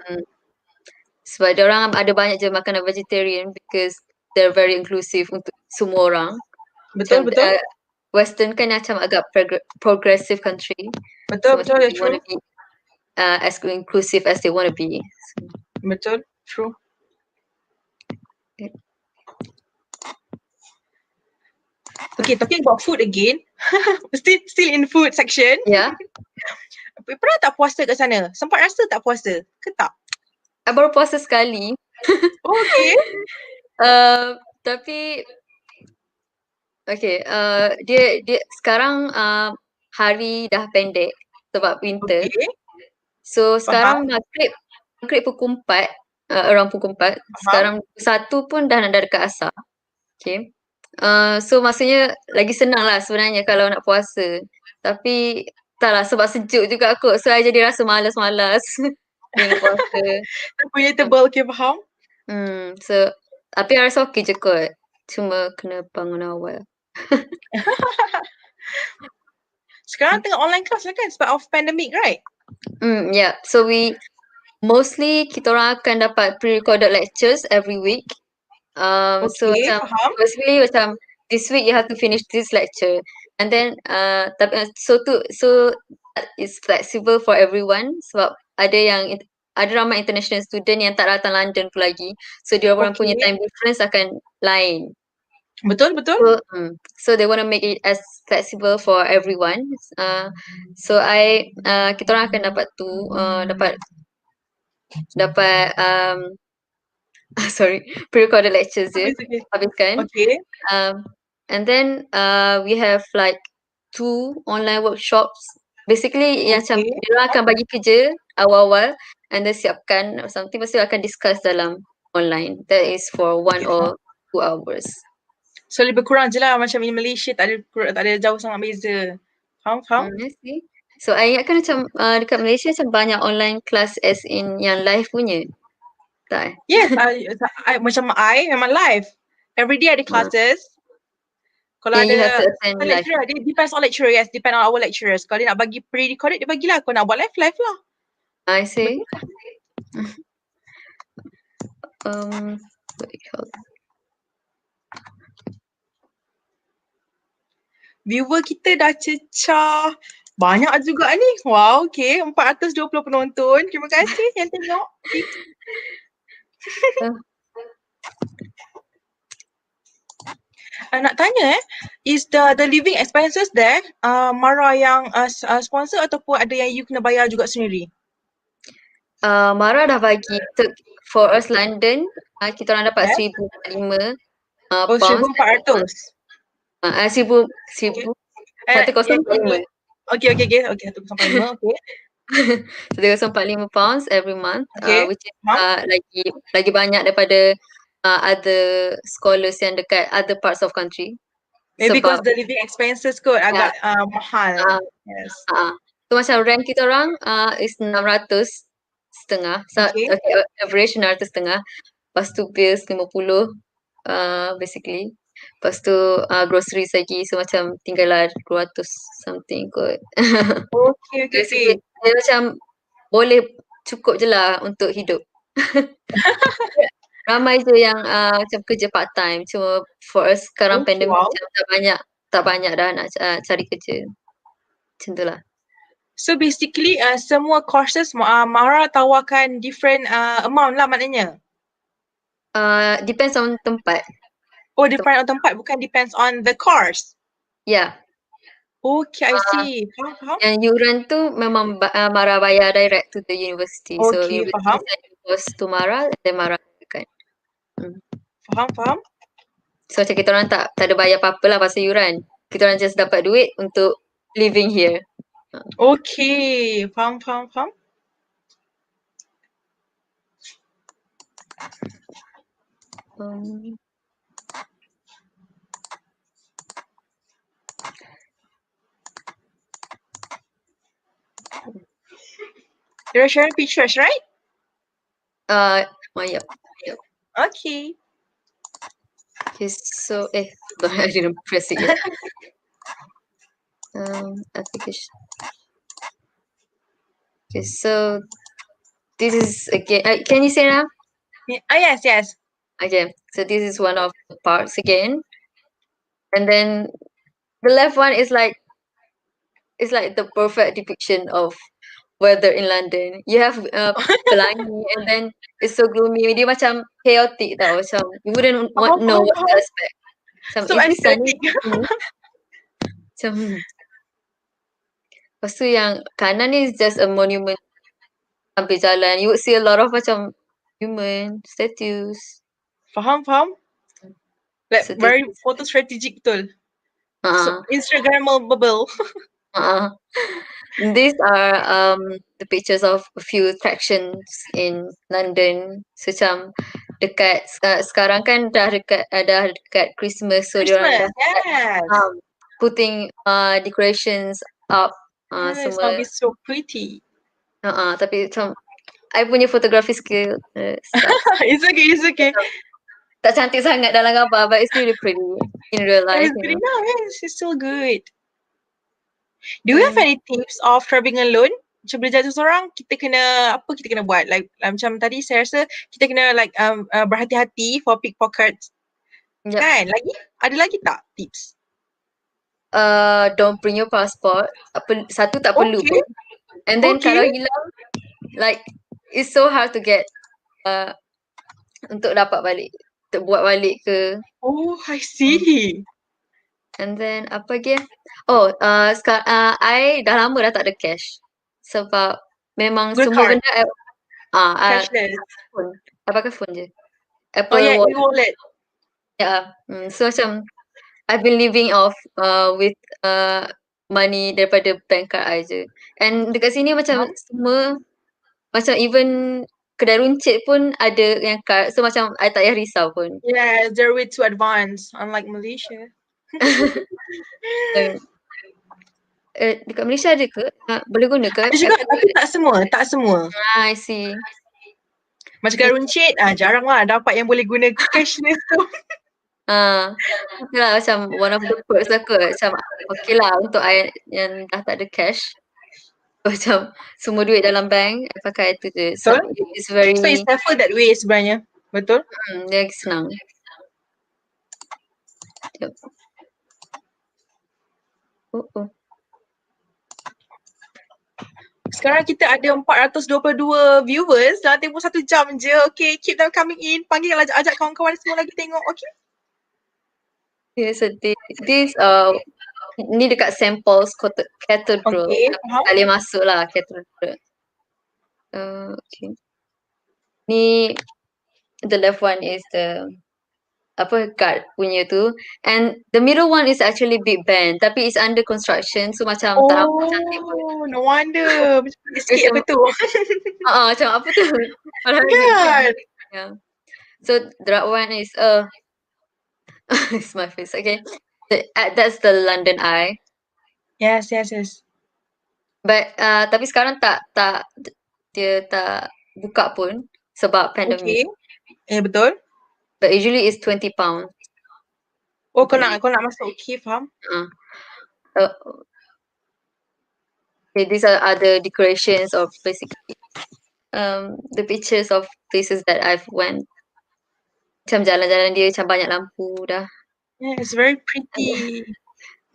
Sebab diorang ada banyak je makanan vegetarian because they're very inclusive untuk semua orang. Betul. Western kan macam agak progressive country. Betul, so true. Want to be as inclusive as they want to be. Betul, true. Okay, talking about food again. still in food section. Yeah. Pernah tak puasa kat sana? Sempat rasa tak puasa ke tak? I baru puasa sekali. Oh, okay. Tapi dia sekarang hari dah pendek sebab winter. Okay. So Faham. sekarang maghrib pukul 4, around pukul 4. Sekarang pukul 1 pun dah dekat asar. Okay. So maksudnya lagi senang lah sebenarnya kalau nak puasa. Tapi taklah sebab sejuk juga kot. So I jadi rasa malas-malas dengan puasa. Relatable, okay, faham. So tapi I rasa okey je kot. Cuma kena bangun awal. Sekarang tengah online class lah kan sebab of pandemic, right? Yeah. So kita orang akan dapat pre-recorded lectures every week. So Okay, macam faham. firstly macam this week you have to finish this lecture, and then so it's flexible for everyone sebab ada ramai international student yang tak datang London pun lagi, so dia orang punya Okay. time difference akan lain. Betul. So they want to make it as flexible for everyone. So kita orang akan dapat pre-recorded lectures je Okay. habiskan. Okay. And then we have like 2 online workshops. Basically macam Okay. dia orang akan bagi kerja awal-awal and then siapkan something, lepas tu akan discuss dalam online. That is for 1 or 2 hours. So lebih kurang je lah macam in Malaysia tak ada jauh sangat beza. Faham? I see. So I ingatkan macam dekat Malaysia macam banyak online class as in yang live punya. Tak? Yes, I macam I memang live. Every day ada classes. Kalau Yeah, you have to ada attend live. lecturer, dia depends on lecturer. Yes, depend on our lecturers. Kalau dia nak bagi pre-recorded, dia bagilah. Kalau nak buat live lah. I see. What do you call it? Viewer kita dah cecah. Banyak juga ni. Wow, okay. 420 penonton. Terima kasih yang tengok. Nak tanya is the living expenses there Mara yang sponsor ataupun ada yang you kena bayar juga sendiri? Mara dah bagi for us London, kita orang dapat 1,045 Oh, pounds. 1,400. 1,105. Okay, 1,045, okay. 1,045 pounds every month, Okay. which is lagi banyak daripada other scholars yang dekat other parts of country. Maybe because the living expenses kot agak mahal. Yes. So macam rent kita orang is 600 setengah. So, Okay. average 600 setengah. Lepas tu bills 50 basically. Lepas tu groceries lagi, so macam tinggallah 200 something kot. Okay. Basically, dia macam boleh cukup je lah untuk hidup. Ramai je yang macam kerja part time, cuma for us sekarang pandemik macam tak banyak dah nak cari kerja. Macam tu lah. So basically semua courses Mara tawarkan different amount lah maknanya. Depends on tempat. Oh, depends on tempat, bukan depends on the course. Yeah. Okay, I see. Faham? Yang yuran tu memang Mara bayar direct to the university. Okay, so university faham. send course to Mara, then Mara kan. Faham. So macam kita orang tak ada bayar apa-apa lah pasal yuran. Kita orang just dapat duit untuk living here. Okay, faham. You're sharing pictures, right? Yep. Okay. Okay, so I didn't press it yet. Application. Okay, so this is again. Can you say now? Yes. Okay, so this is one of the parts again, and then the left one is like the perfect depiction of weather in London. You have pelangi, and then it's so gloomy. Dia macam chaotic tau, macam you wouldn't know what to expect. So is this sunny? aesthetic. Macam lepas tu yang kanan ni is just a monument sambil jalan. You would see a lot of macam monument, statues. Faham? Like So very photo strategic betul. So uh, Instagrammable. These are the pictures of a few attractions in London. So macam dekat sekarang kan dah dekat Christmas, so diorang dah Christmas, yes. putting decorations up Yes, semua. that'll be so pretty. Tapi macam I punya photography skill sucks. It's okay. Tak cantik sangat dalam gambar, but it's really pretty in real life. It's pretty nice. It's so good. Do you And have any tips of traveling alone? Macam bila jatuh seorang, kita kena buat? Like macam tadi saya rasa kita kena like berhati-hati for pickpockets. Yep. Kan? Ada lagi tak tips? Don't bring your passport. Satu tak perlu Okay. pun. And then Okay. kalau hilang, like it's so hard to get untuk dapat balik, untuk buat balik ke. Oh, I see. And then apa lagi? Sekarang I dah lama dah tak ada cash. Sebab memang Good semua card. benda Cashless. phone. I pakai phone je. Oh Apple yeah, Watch. e-wallet. Yeah. So macam I've been living off with money daripada bank card I je. And dekat sini macam semua, macam even kedai runcit pun ada yang card. So macam I tak payah risau pun. Yeah, they're way too advanced, unlike Malaysia. Dekat Malaysia ada ke? Boleh guna ke? Ada juga, tapi tak semua. I see. Macam kedai runcit, jarang lah dapat yang boleh guna cashless tu. Itulah macam one of the perks lah kot. Macam okay lah untuk I yang dah tak ada cash. Macam semua duit dalam bank, I pakai itu je. So it's very, So it's safer that way sebenarnya. Betul? dia senang. Yep. Sekarang kita ada 422 viewers dalam tempoh 1 jam je. Okay, keep them coming in. Panggil ajak kawan-kawan semua lagi tengok. Okay? Yeah, so this ni dekat samples cathedral. Okay, faham. Boleh masuk lah cathedral. Okay. Ni the left one is the guard punya tu, and the middle one is actually Big Ben, tapi it's under construction, so macam tak nampak cantik pun. Oh, no wonder. Macam sikit apa tu. Macam apa tu? Kan? Yeah. So the right one is it's my face. Okay, that's the London Eye. Yes. But tapi sekarang dia tak buka pun sebab pandemic. Okay. Betul. But usually it's £20. Oh, kau nak masuk. Okay, faham. Okay, these are other decorations of basically the pictures of places that I've went. Macam jalan-jalan dia macam banyak lampu dah. Yeah, it's very pretty.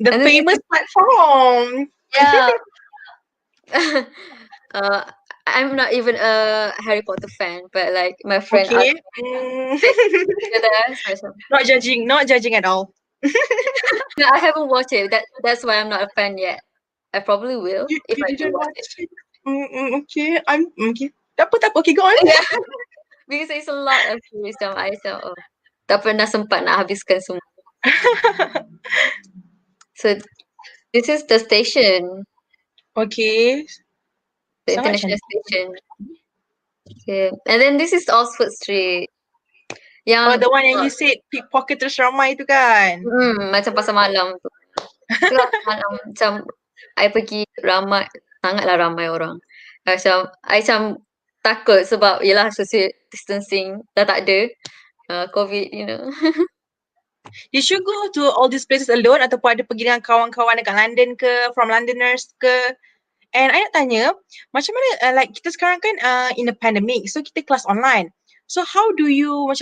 The And then famous platform. Yeah. I'm not even a Harry Potter fan, but like my friend Okay. Not judging at all. No, I haven't watched it. That's why I'm not a fan yet. I probably will if I do watch it. Okay, okay. Tak apa. Okay, go on. Yeah. Because it's a lot of series macam I macam tak pernah sempat nak habiskan semua. So this is the station. Okay. The Sangat international station. Okay. And then this is Oxford Street. Yang the one yang you said pickpocket terus ramai tu kan? Macam pasar malam tu. Malam macam I pergi sangatlah ramai orang. Macam I macam takut sebab yelah social distancing dah tak ada. COVID, you know. You should go to all these places alone ataupun ada pergi dengan kawan-kawan dekat London ke, from Londoners ke. And I nak tanya, macam mana like kita sekarang kan in a pandemic, so kita kelas online. So how do you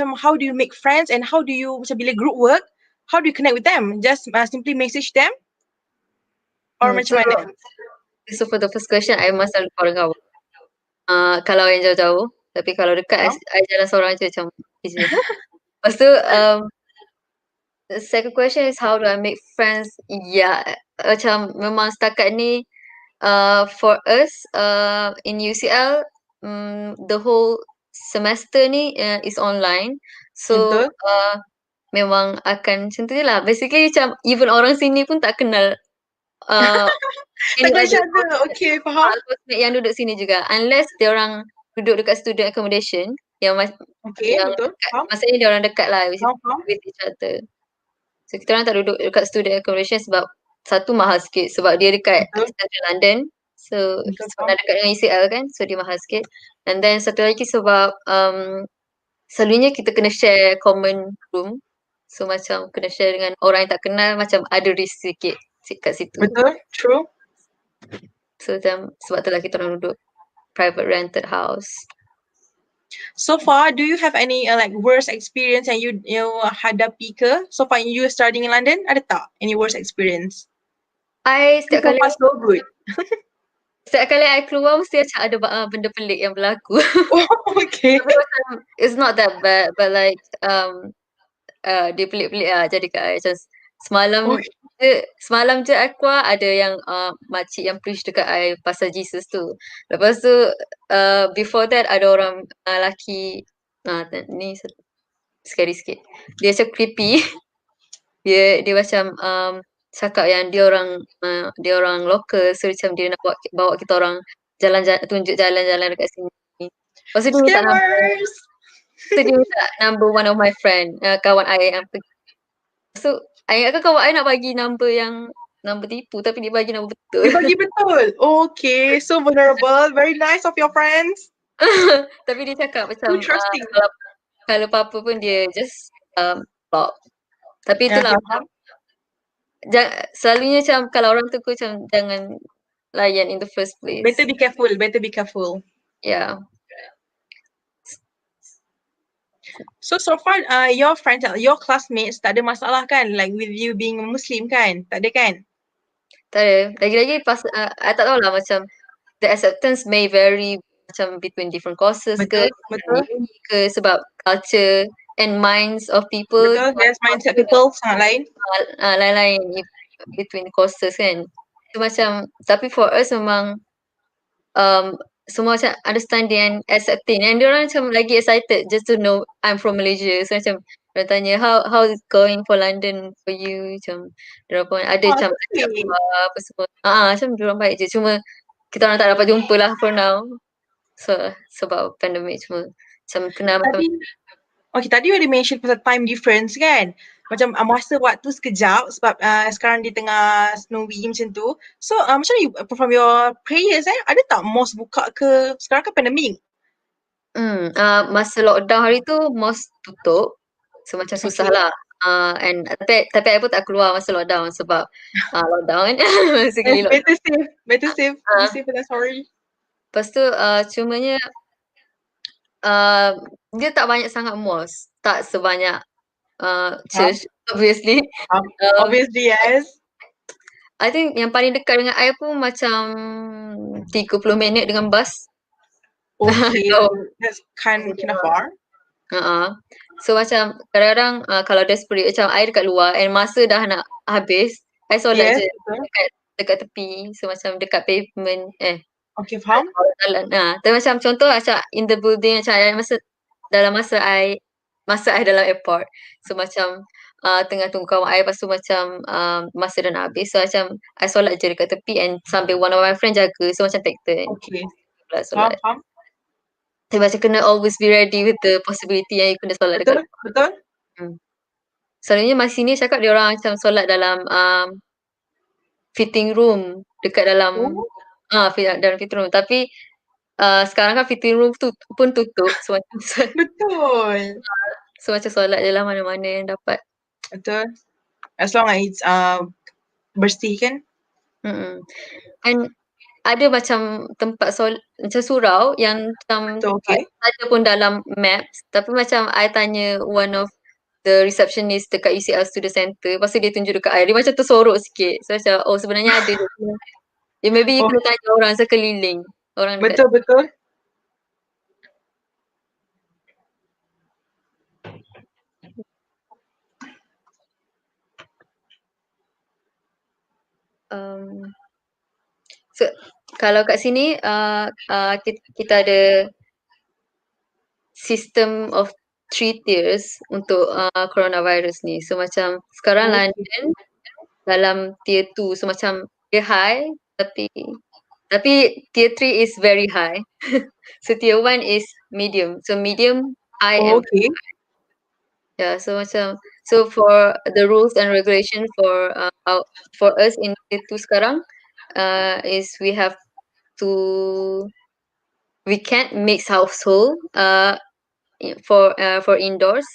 make friends and how do you macam bila group work, how do you connect with them? Just simply message them? Or macam mana? So for the first question, I must selalu kawan-kawan. Kalau yang jauh-jauh, tapi kalau dekat I jalan seorang je macam easy. Lepas tu the second question is how do I make friends? Yeah, macam memang setakat ni for us in UCL, the whole semester ni is online. So Betul. memang akan macam tu je lah. Basically macam even orang sini pun tak kenal Tak any kenal each other other. Okay, faham. housemate yang duduk sini juga. Unless dia orang duduk dekat student accommodation yang Okay, yang betul. dekat, Faham. maksudnya dia orang dekat lah Faham. with each other. So kita orang tak duduk dekat student accommodation sebab satu mahal sikit sebab dia dekat Betul. Central London. So Betul, sebab dah dekat dengan UCL kan, so dia mahal sikit. And then satu lagi sebab selalunya kita kena share common room. So macam kena share dengan orang yang tak kenal, macam ada risk sikit kat situ. Betul. True. So macam sebab tu lah kita orang duduk private rented house. So far, do you have any like worst experience yang you hadapi ke? So far, you studying in London, ada tak any worst experience? So Setiap kali far, so good. I keluar mesti macam ada benda pelik yang berlaku. Oh, okay. Tapi macam it's not that bad, but like dia pelik-pelik lah jadi kat I. Macam semalam je I keluar ada yang makcik yang preach dekat I pasal Jesus tu. Lepas tu before that ada orang lelaki ni scary sikit. Dia macam creepy. dia macam cakap yang dia orang local, so macam dia nak bawa kita orang jalan-jalan, tunjuk jalan-jalan dekat sini. Lepas tu dia minta number. Scammers. So dia minta number one of my friend, kawan I yang pergi. So I ingatkan kawan I nak bagi number yang number tipu, tapi dia bagi number betul. Dia bagi betul. Okay, so vulnerable. Very nice of your friends. Tapi dia cakap macam Interesting. kalau apa-apa pun dia just block. Tapi itulah Okay, macam selalunya macam kalau orang tu macam jangan layan in the first place. better be careful. Better be careful. Yeah. So far, your friends, your classmates tak ada masalah kan? Like with you being a Muslim kan? Tak ada kan? Tak ada. Lagi-lagi I tak tahu lah macam the acceptance may vary macam between different courses Betul, betul. ke sebab culture and minds of people. Betul, yes, mindset people sangat lain. Lain-lain between courses kan. So macam, tapi for us memang semua macam understanding and accepting. And diorang macam lagi excited just to know I'm from Malaysia. So macam diorang tanya how is going for London for you, macam diorang pun ada macam ajak keluar apa semua. Macam diorang baik je. Cuma kita orang tak dapat jumpa lah for now. So sebab pandemic cuma macam kenal macam Tadi you ada mention pasal time difference kan? Macam masa waktu sekejap sebab sekarang di tengah snowy macam tu. So macam mana you perform your prayers Ada tak mosque buka ke? Sekarang kan pandemik. Masa lockdown hari tu mosque tutup. So macam susah lah. And tapi I pun tak keluar masa lockdown sebab lockdown kan. Better safe. Be safe than sorry. Lepas tu cumanya dia tak banyak sangat mosque. Tak sebanyak church obviously. Obviously, yes. I think yang paling dekat dengan I pun macam 30 minit dengan bus. Okay, that's kind of far. So macam kadang-kadang kalau desperate macam I dekat luar and masa dah nak habis, I solat je dekat tepi. So macam dekat pavement Okay, faham. Jalan. Tapi macam contoh macam in the building macam I masa I dalam airport. So macam tengah tunggu kawan I, lepas tu macam masa dah nak habis. So macam I solat je dekat tepi and sambil one of my friend jaga. So macam take turn. Okay. Solat. Faham. Tapi macam kena always be ready with the possibility yang you kena solat dekat. Betul. Selalunya masih ni cakap dia orang macam solat dalam fitting room dekat dalam dalam fitting room. Tapi sekarang kan fitting room tu pun tutup. So macam betul. So macam solat je lah mana-mana yang dapat. Betul. As long as it's bersih kan. And ada macam tempat macam surau yang macam ada pun dalam maps. Tapi macam I tanya one of the receptionist dekat UCL Student Center. Lepas tu dia tunjuk dekat I. Dia macam tersorok sikit. So macam sebenarnya ada. Maybe you kena tanya orang sekeliling. Orang dekat. Betul. So kalau kat sini kita ada system of 3 tiers untuk coronavirus ni. So macam sekarang London dalam tier 2, so macam dia high tapi tier 3 is very high. So tier 1 is medium. So medium, high and Okay. yeah, so macam for the rules and regulation for us in tier 2 sekarang is we can't mix household for indoors,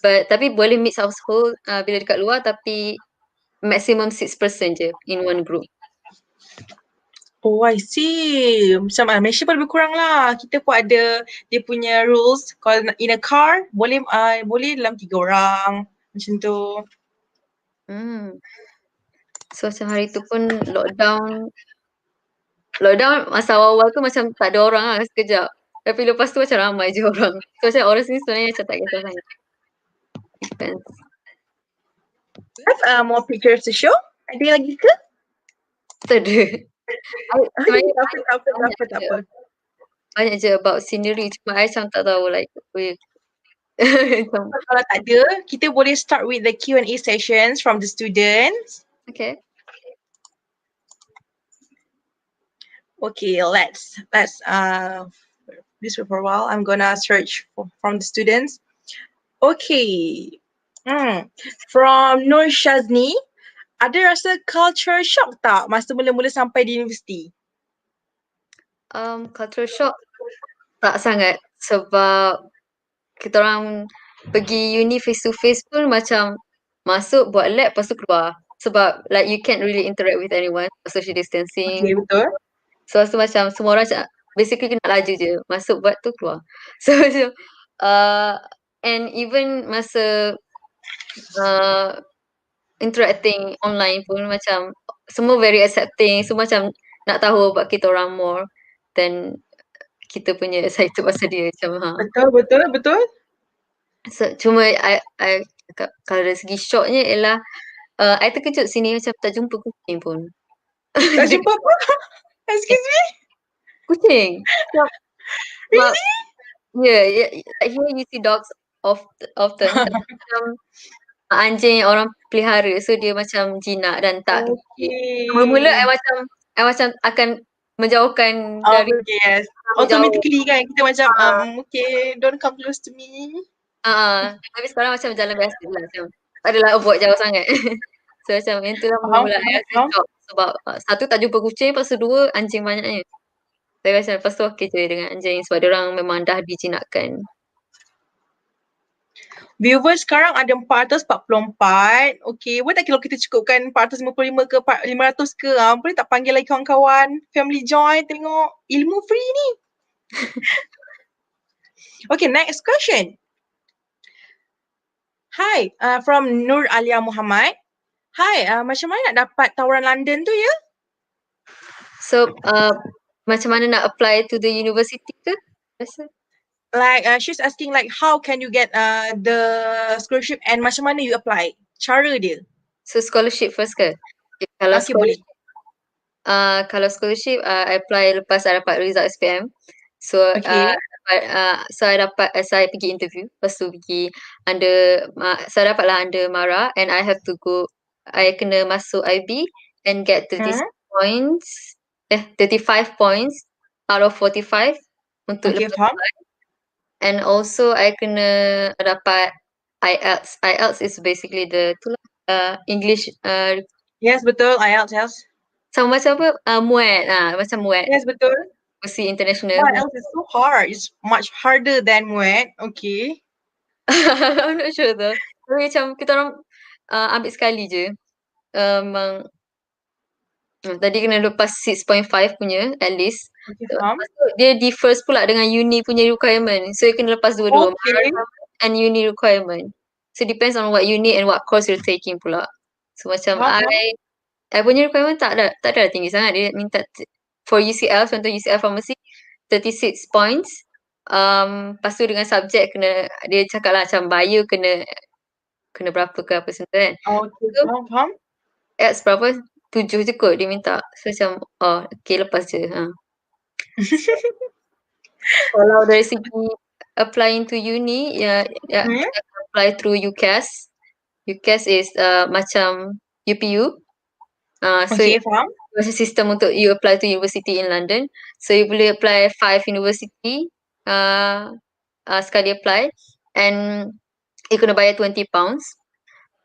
tapi boleh mix household bila dekat luar, tapi maximum 6 person je in one group. Oh, I see. Macam Malaysia pun lebih kurang lah. Kita pun ada dia punya rules. Kalau in a car, boleh dalam 3 orang. Macam tu. So macam hari tu pun lockdown masa awal-awal tu macam tak ada orang lah sekejap. Tapi lepas tu macam ramai je orang. So macam orang sini sebenarnya macam tak kisah sangat. Depends. Have more pictures to show? Ada lagi ke? Tak ada. Sebenarnya Tak apa. banyak je about sendiri, cuma I macam tak tahu like macam, Kalau tak ada, kita boleh start with the Q&A sessions from the students. okay. Okay, let's this for a while. I'm gonna search from the students. Okay. From Nur Shazni, ada rasa culture shock tak masa mula-mula sampai di universiti? Culture shock tak sangat, sebab kita orang pergi uni face to face pun macam masuk buat lab lepas tu keluar, sebab like you can't really interact with anyone, social distancing. Okay, betul. So macam semua orang macam basically kena laju je, masuk buat tu keluar. So macam and even masa interacting online pun macam semua very accepting, semua macam nak tahu about kita orang more than kita punya excited pasal dia macam Betul. So cuma I cakap kalau dari segi shocknya ialah I terkejut sini macam tak jumpa kucing pun. Tak jumpa apa? Excuse me? Kucing. Really? Yeah, like here you see dogs often. Macam anjing yang orang pelihara, so dia macam jinak dan tak. Okay. Mula-mula I macam akan menjauhkan dari Okay, yes. jauh. Automatically kan kita macam okay, don't come close to me. Tapi sekarang macam jalan biasa lah, macam tak adalah avoid jauh sangat. So macam yang tu lah mula-mula I rasa shock sebab satu tak jumpa kucing, lepas tu dua anjing banyaknya. Saya macam lepas tu okey je dengan anjing sebab dia orang memang dah dijinakkan. Viewers sekarang ada 444. Okay, boleh tak kalau kita cukupkan 455 ke 500 ke? Boleh tak panggil lagi kawan-kawan? Family join tengok ilmu free ni. Okay, next question. Hi, from Nur Alia Muhammad. Hi, macam mana nak dapat tawaran London tu ya? So, macam mana nak apply to the university ke? Rasa? Like she's asking like how can you get the scholarship and macam mana you apply? Cara dia. So scholarship first ke? Okay, kalau Okay, boleh. Kalau scholarship I apply lepas I dapat result SPM. So Okay. saya pergi interview, lepas tu pergi saya dapatlah under Mara, and I have to go, I kena masuk IB and get 35 points out of 45 untuk Okay, lepas faham. and also I kena dapat IELTS. IELTS is basically the English Yes, betul. IELTS, yes. sama macam apa? MUET. Macam MUET. Yes, betul. Mesti international. IELTS is so hard. It's much harder than MUET. Okay. I'm not sure though. Tapi macam kita orang ambil sekali je. Tadi kena lepas 6.5 punya at least. Okay, faham. Lepas tu dia differs pula dengan uni punya requirement. So you kena lepas dua-dua. Okay. And uni requirement. So depends on what uni and what course you're taking pula. So macam Faham. I punya requirement tak ada tinggi sangat. Dia minta for UCL, contoh UCL Pharmacy 36 points. Lepas tu dengan subjek dia cakap lah macam bio kena berapa ke apa semua kan. Okay, faham. Ads berapa? 7 je kot dia minta. So macam okay lepas je. Kalau dari segi applying to uni, kita akan apply through UCAS. UCAS is macam UPU. So Okay, faham. it's a system untuk you apply to university in London. So you boleh apply 5 university sekali apply, and you kena bayar £20.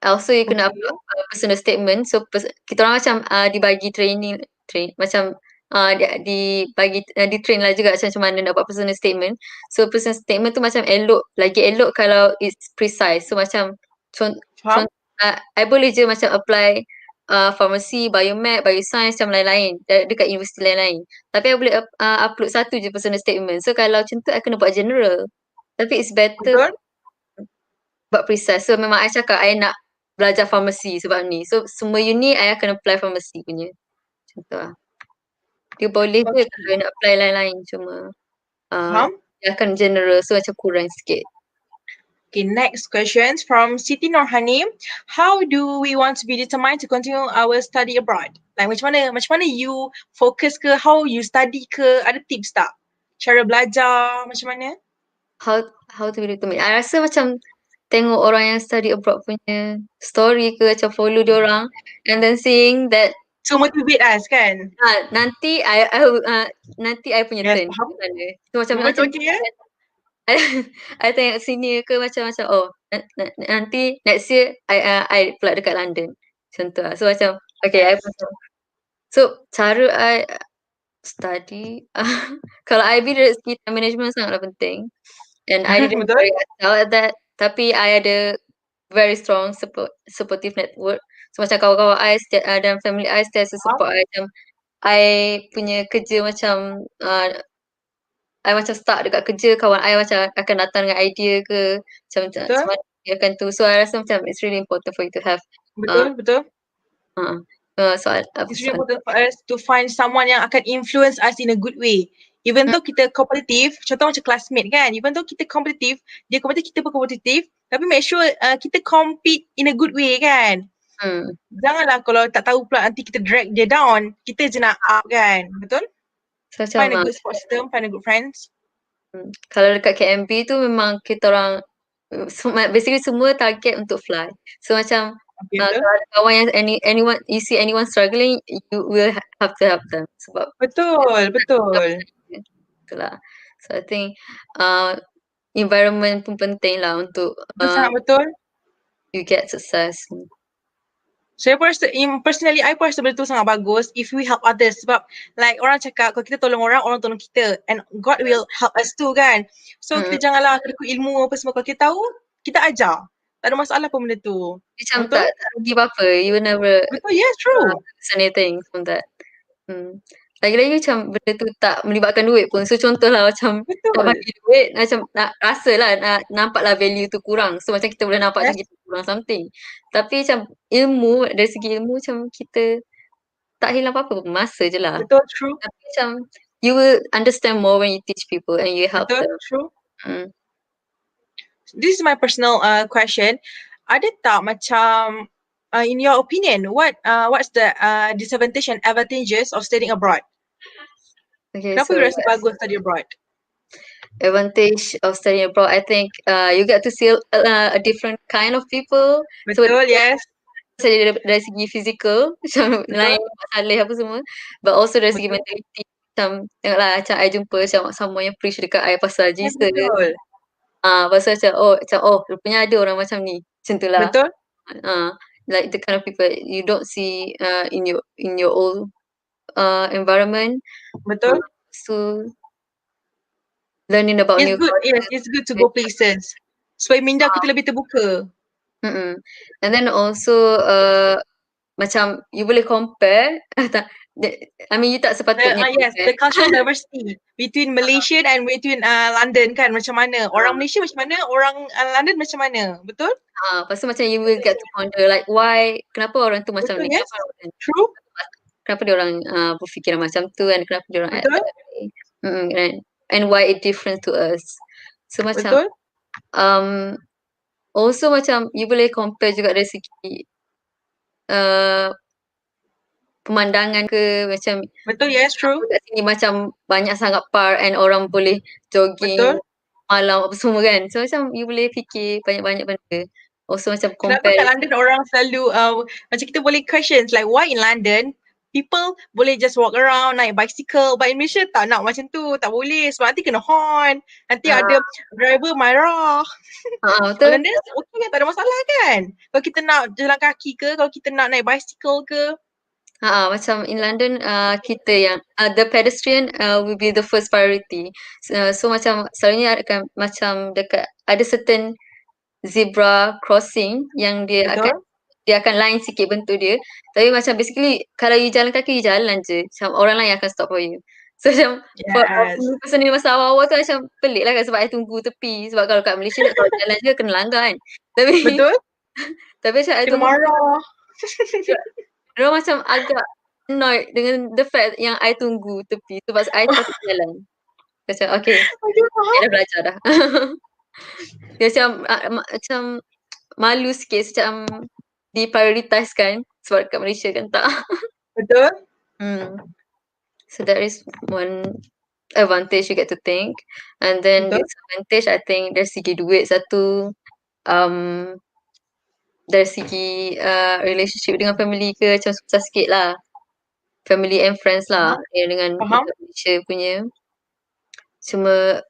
Also you kena upload personal statement. So kita orang macam dibagi training macam dibagi di-train lah juga macam mana nak buat personal statement. So personal statement tu macam lagi elok kalau it's precise. So macam Faham. I boleh je macam apply pharmacy, biomed, bioscience macam lain-lain dekat universiti lain-lain. Tapi I boleh upload satu je personal statement. So kalau macam tu I kena buat general. Tapi it's better Betul. buat precise. So memang I cakap I nak belajar pharmacy sebab ni. So semua uni I akan apply pharmacy punya. Macam tu lah. Dia boleh je kalau nak apply lain-lain, cuma Faham. dia akan general, so macam kurang sikit. Okay, next questions from Siti Norhani. How do we want to be determined to continue our study abroad? Like macam mana you fokus ke, how you study ke, ada tips tak? Cara belajar macam mana? How to be determined? I rasa macam tengok orang yang study abroad punya story ke, macam follow dia orang, and then seeing that So motivate us kan? nanti I punya Yes, turn faham. ke sana. So macam Betul, okay, ya? I tengok senior ke macam nanti next year I pula dekat London. Macam tu lah. So macam okay, I macam, so cara I study kalau IB dari segi time management sangatlah penting, and I didn't Betul. very excel at that, tapi I ada very strong supportive network. So macam kawan-kawan I dan family I setiasa support I. Macam I punya kerja macam I macam start dekat kerja, kawan I macam akan datang dengan idea ke macam mana dia akan tu. So I rasa macam it's really important for you to have Betul. It's really important for us to find someone yang akan influence us in a good way. Even though kita kompetitif, contoh macam classmate kan, even though kita kompetitif, dia kompetitif, kita pun kompetitif, tapi make sure kita compete in a good way kan. Janganlah kalau tak tahu pula nanti kita drag dia down, kita je nak up kan, betul? So, Find a good support system, find a good friends. Kalau dekat KMB tu memang kita orang basically semua target untuk fly. So macam kalau ada kawan yang anyone, you see anyone struggling, you will have to help them. Sebab betul. Itulah. So I think environment pun penting lah untuk sangat betul. You get success. Saya pun rasa, personally, I pun rasa benda tu sangat bagus if we help others. Sebab like orang cakap kalau kita tolong orang, orang tolong kita. And God will help us too kan. So kita janganlah kedekut ilmu apa semua. Kalau kita tahu, kita ajar. Tak ada masalah pun benda tu. Macam tak rugi apa-apa. You will never betul, yes, true. Anything from that. Lagi-lagi macam benda tu tak melibatkan duit pun. So contohlah macam nak bagi duit, macam nak rasalah, nampaklah value tu kurang. So macam kita boleh nampak macam kita kurang something. Tapi macam ilmu, dari segi ilmu macam kita tak hilang apa-apa, masa je lah. Betul, true. Tapi macam you will understand more when you teach people and you help them. True. This is my personal question. Ada tak macam in your opinion, what's the disadvantage and advantages of studying abroad? Okay, kenapa you rasa bagus study abroad? Advantage of studying abroad, I think you get to see a different kind of people. Betul, so, yes. Dari segi physical, macam lain saleh apa semua, but also dari segi mentality. Macam tengoklah macam I jumpa someone yang preach dekat I pasal Jesus. Betul. Pasal macam rupanya ada orang macam ni. Macam tu lah. Betul. Like the kind of people you don't see in your old environment. Betul. So learning about new cultures. Yes, it's good to go places. Supaya minda kita lebih terbuka. And then also macam you boleh compare. I mean you tak sepatutnya yes, the cultural diversity between Malaysian and between London kan, macam mana orang Malaysia macam mana, orang London macam mana, betul? Lepas tu macam you will get to ponder like why, kenapa orang tu macam ni, yes. True. Kenapa dia orang berfikiran macam tu, and kenapa dia orang act that way, and why it different to us. So macam also macam you boleh compare juga dari segi pemandangan ke, macam betul, yes, true. Kat sini macam banyak sangat park and orang boleh jogging. Betul. malam apa semua kan. So macam you boleh fikir banyak-banyak benda. Also macam Kenapa kat compare. London orang selalu macam kita boleh questions like why in London people boleh just walk around naik bicycle, but in Malaysia tak nak macam tu, tak boleh sebab nanti kena horn, nanti ada driver marah. Betul. London okay kan, tak ada masalah kan. Kalau kita nak jalan kaki ke, kalau kita nak naik bicycle ke. Macam in London kita yang the pedestrian will be the first priority. So macam selalunya akan macam dekat ada certain zebra crossing yang dia Betul? akan line sikit bentuk dia. Tapi macam basically kalau you jalan kaki, you jalan je. Macam orang lain akan stop for you. So macam for Yes. person ni masa awal-awal tu macam pelik lah kan sebab I tunggu tepi. Sebab kalau kat Malaysia kalau jalan je kena langgar kan. Tapi Betul? macam I Kena tunggu marah. dia macam agak annoyed dengan the fact yang I tunggu tepi sebab I patut jalan. Macam okay, Okay, faham? I dah belajar dah. Dia macam macam malu sikit macam diprioritaskan sebab kat Malaysia kan tak. Betul? So that is one advantage you get to think. And then Betul. disadvantage I think dari segi duit satu, dari segi relationship dengan family ke macam susah sikit lah. Family and friends lah dengan Faham. Malaysia punya. Cuma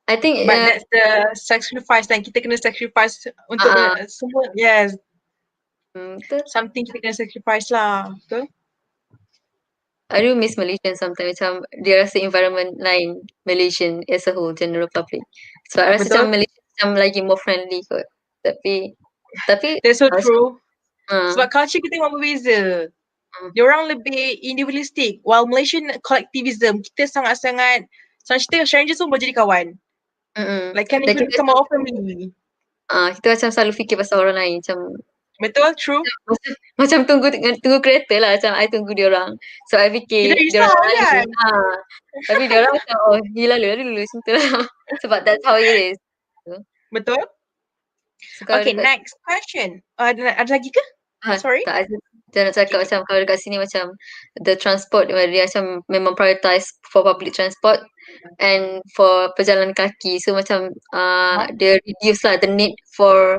I think But that's the sacrifice yang kita kena sacrifice untuk semua. Yes. betul. Something kita kena sacrifice lah. Betul? I do miss Malaysian sometimes macam dia rasa environment lain Malaysian as a whole general public. So I rasa Betul. macam Malaysia macam lagi more friendly kot. Tapi That's so true. uh, Sebab culture kita memang berbeza. Diorang lebih individualistic while Malaysian collectivism kita sangat-sangat kita strangers pun boleh jadi kawan. Like can even become our family. kita macam selalu fikir pasal orang lain macam Betul, true. macam tunggu kereta lah macam I tunggu dia orang. So I fikir Kita dia risau orang lalu. kan? Tapi dia orang macam you lalu macam tu lah. Sebab that's how it is. Betul. So, Okay, next question. Ada lagi ke? Sorry. Tak ada. Dia nak cakap macam kalau dekat sini macam the transport dia macam memang prioritize for public transport and for pejalan kaki. So macam dia reduce lah the need for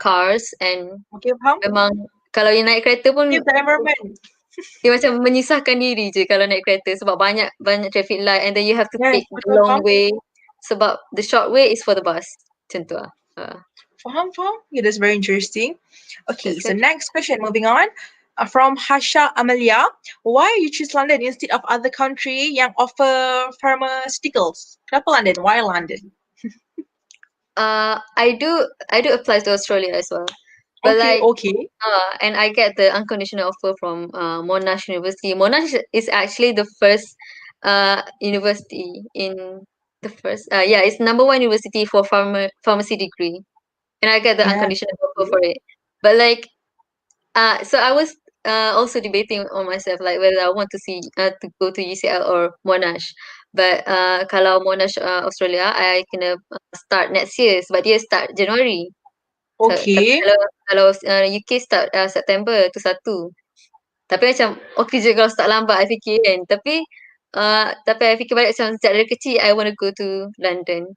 cars and faham. memang kalau you naik kereta pun Save the environment. dia macam menyusahkan diri je kalau naik kereta sebab banyak traffic light and then you have to take the long way sebab the short way is for the bus. Macam tu lah. Faham. Yeah, that's very interesting. Okay, so next question, moving on. From Hasha Amalia, why you choose London instead of other country yang offer pharmaceuticals? Kenapa London? Why London? I do apply to Australia as well. But Okay. And I get the unconditional offer from Monash University. Monash is actually the first university in the first it's number 1 university for pharmacy degree. And I get the unconditional offer for it. But so I was also debating on myself like whether I want to go to UCL or Monash. But kalau Monash Australia, I kena start next year sebab dia start January. Okay. So, kalau UK start September tu 1. Tapi macam okay je kalau start lambat I fikir kan. Tapi I fikir balik macam sejak dari kecil I want to go to London.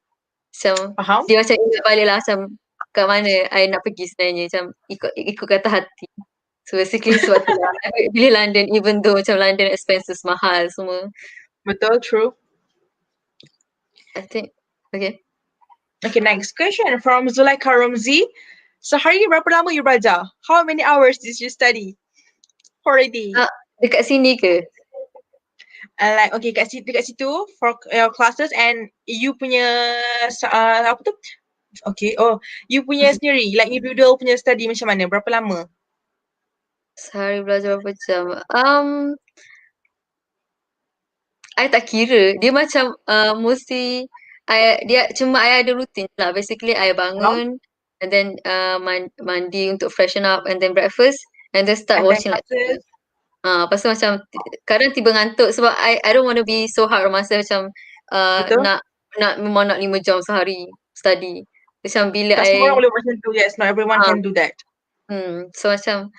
Macam dia macam ingat balik lah macam kat mana I nak pergi sebenarnya macam ikut kata hati. So basically sebab tu lah I pilih London even though macam London expenses mahal semua. Betul, true. I think okay. Okay, next question from Zulaika Ramzi. Sehari berapa lama you belajar? How many hours did you study already? Dekat sini ke? Okay, dekat situ for your classes and you punya apa tu? Okay, you punya sendiri, like individual punya study macam mana? Berapa lama? Sehari belajar berapa jam? I tak kira. Dia macam mesti dia cuma I ada rutin lah. Basically I bangun and then mandi untuk freshen up and then breakfast and then start watching lecture. Lepas tu macam kadang tiba ngantuk sebab I don't want to be so hard on myself macam memang nak 5 jam sehari study. Macam bila tak semua orang boleh macam tu. Yes, not everyone can do that. So macam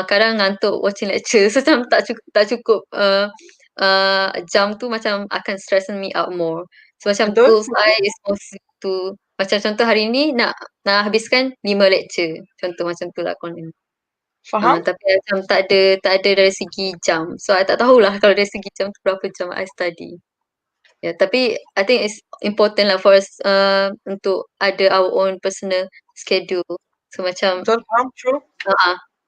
kadang ngantuk watching lecture. So macam tak cukup jam tu macam akan stress me out more. So macam Betul. goals I is mostly to, macam contoh hari ni nak habiskan 5 lecture. Contoh macam tu lah kononnya. Faham? Tapi macam tak ada dari segi jam. So I tak tahulah kalau dari segi jam tu berapa jam I study. Ya, tapi I think it's important lah for us untuk ada our own personal schedule. So macam Betul, faham, true.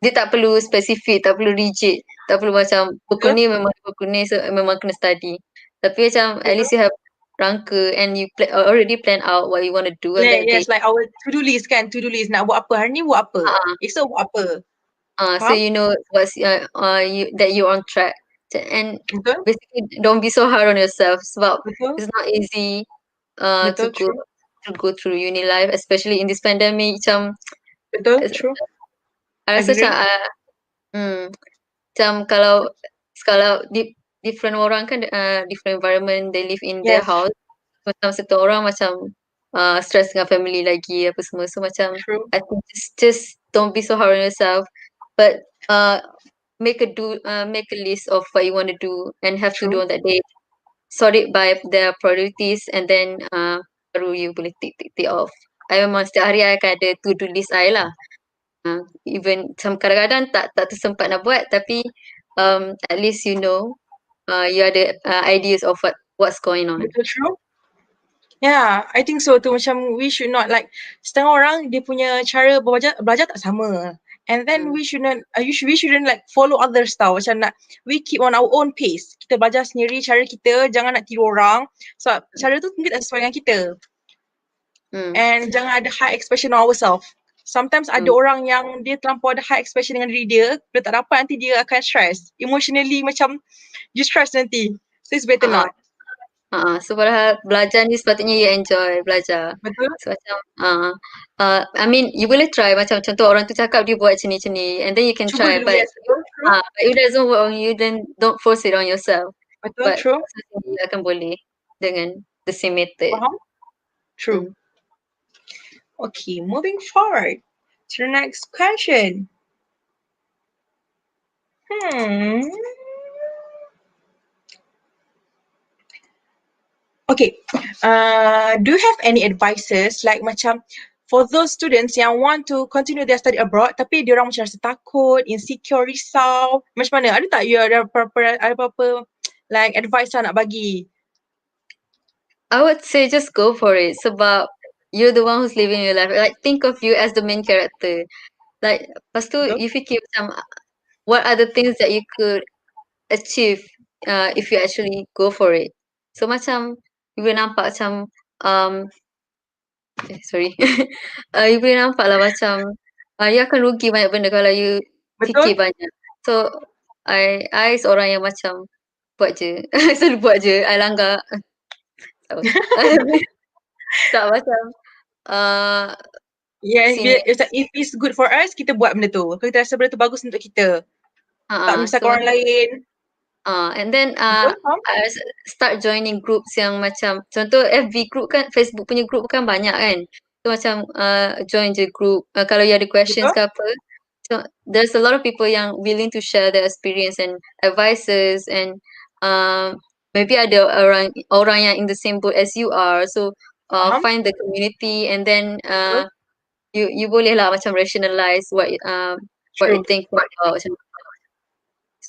dia tak perlu spesifik, tak perlu rigid, tak perlu macam pukul ni memang pukul ni so memang kena study. Tapi macam at least you have rangka and you already plan out what you want to do on that day. Yes, like our to-do list kan, to-do list. Nak buat apa, hari ni buat apa, esok buat apa. So Faham? you know what's that you're on track. And Betul, basically don't be so hard on yourself sebab betul, it's not easy betul, to go through uni life, especially in this pandemic. Macam betul, true. I rasa Agree. macam kalau different orang kan different environment they live in their Yes, house. Macam satu orang macam stress dengan family lagi apa semua. So macam true. I think just don't be so hard on yourself. But make a list of what you want to do and have to do True. on that day. Sort it by their priorities and then baru you boleh tick off. I memang setiap hari I akan ada to-do list I lah. Even macam kadang-kadang tak tersempat nak buat tapi at least you know you ada ideas of what's going on. Betul, true. Yeah, I think so too. Macam we should not like, setengah orang dia punya cara belajar tak sama. And then we shouldn't like follow others tau. Macam we keep on our own pace. Kita belajar sendiri cara kita, jangan nak tiru orang. So cara tu mungkin tak sesuai dengan kita. And jangan ada high expectation on ourselves. Sometimes ada orang yang dia terlampau ada high expectation dengan diri dia, bila tak dapat nanti dia akan stress. Emotionally macam you stress nanti. So it's better not. So padahal belajar ni sepatutnya you enjoy belajar. Betul? So macam I mean you boleh try macam contoh orang tu cakap dia buat macam ni and then you can Cuba try dulu, but yes, betul, true. but if it doesn't work on you then don't force it on yourself. Betul, But true. you akan boleh dengan the same method. Faham? True. Okay, moving forward to the next question. Okay, do you have any advices like macam for those students yang want to continue their study abroad tapi dia orang macam rasa takut, insecure, risau, macam mana? Ada tak you ada apa-apa like advice nak bagi? I would say just go for it sebab you're the one who's living your life. Like think of you as the main character. Like lepas tu you fikir macam what are the things that you could achieve if you actually go for it. So macam you boleh nampak macam sorry. You boleh nampak lah macam you akan rugi banyak benda kalau you fikir banyak. So I seorang yang macam buat je. Selalu buat je. I langgar. Tak macam if it's good for us, kita buat benda tu. Kalau kita rasa benda tu bagus untuk kita. Tak menyusahkan orang lain. And then I start joining groups yang macam contoh FB group kan, Facebook punya group kan banyak kan. So macam join je group kalau you ada questions ke apa. So there's a lot of people yang willing to share their experience and advices and maybe ada orang yang in the same boat as you are. So find the community and then you boleh lah macam rationalize what you think about macam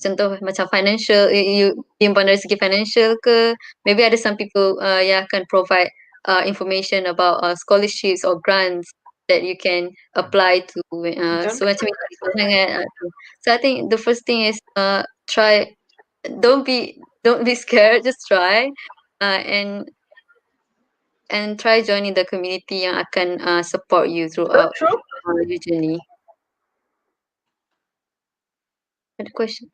contoh macam financial you timbang dari segi financial ke, maybe ada some people yang akan provide information about scholarships or grants that you can apply to so macam itu sangat so I think the first thing is try, don't be scared, just try and try joining the community yang akan support you throughout your journey. Ada question?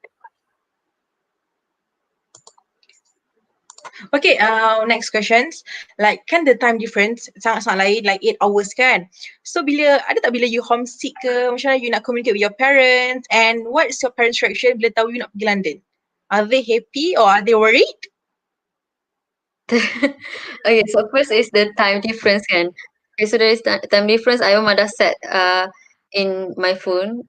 Okay, next questions. Like kan the time difference sangat-sangat lain, like 8 hours kan. So ada tak bila you homesick ke, macam mana you nak communicate with your parents, and what is your parents' reaction bila tahu you nak pergi London? Are they happy or are they worried? Okay, so first is the time difference kan. Okay, so there is time difference. I memang dah set in my phone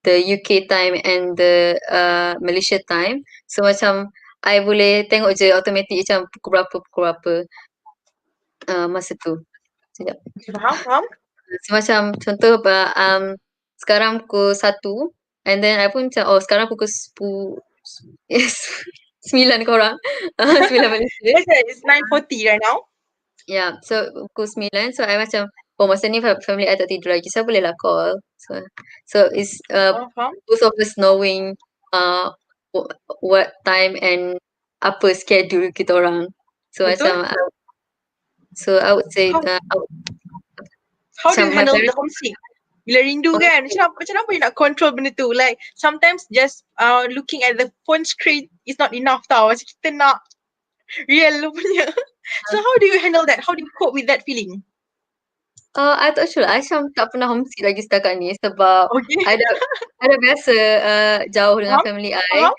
the UK time and the Malaysia time. So macam I boleh tengok je automatic macam pukul berapa masa tu. Sekejap. Okay, faham? So, macam contoh sekarang pukul 1 and then I pun macam sekarang pukul 10 yes 9 korang 9 Malaysia. Yes, it's 9:40 right now. Yeah, so pukul 9 so I macam masa ni family I tak tidur lagi, so I boleh lah call. So it's Faham? both of us knowing what time and apa schedule kita orang. So Betul. macam I would say How do you macam my handle the parents- homesick? Bila rindu kan, macam mana you nak control benda tu? Like sometimes just looking at the phone screen is not enough tau. Macam kita nak real punya. So how do you handle that? How do you cope with that feeling? I tak sure. I macam tak pernah homesick lagi setakat ni sebab Okay. I dah biasa jauh dengan Faham? family I. Faham?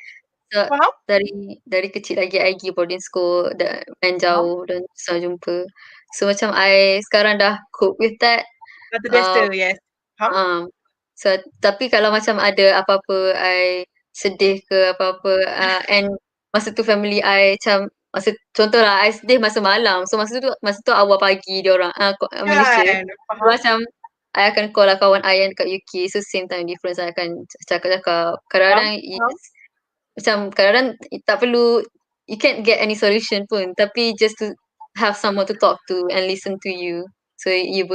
So, Faham? dari kecil lagi I pergi boarding school dan main jauh dan susah jumpa. So macam I sekarang dah cope with that. Dah terbiasa, yes. Faham? So tapi kalau macam ada apa-apa I sedih ke apa-apa and masa tu family I macam contohlah I sedih masa malam. So masa tu awal pagi diorang Malaysia. Kan? So, Faham? macam I akan call lah kawan I yang dekat UK. So same time difference I akan cakap-cakap. Kadang-kadang macam kadang-kadang tak perlu, you can't get any solution pun, tapi just to have someone to talk to and listen to you, so dia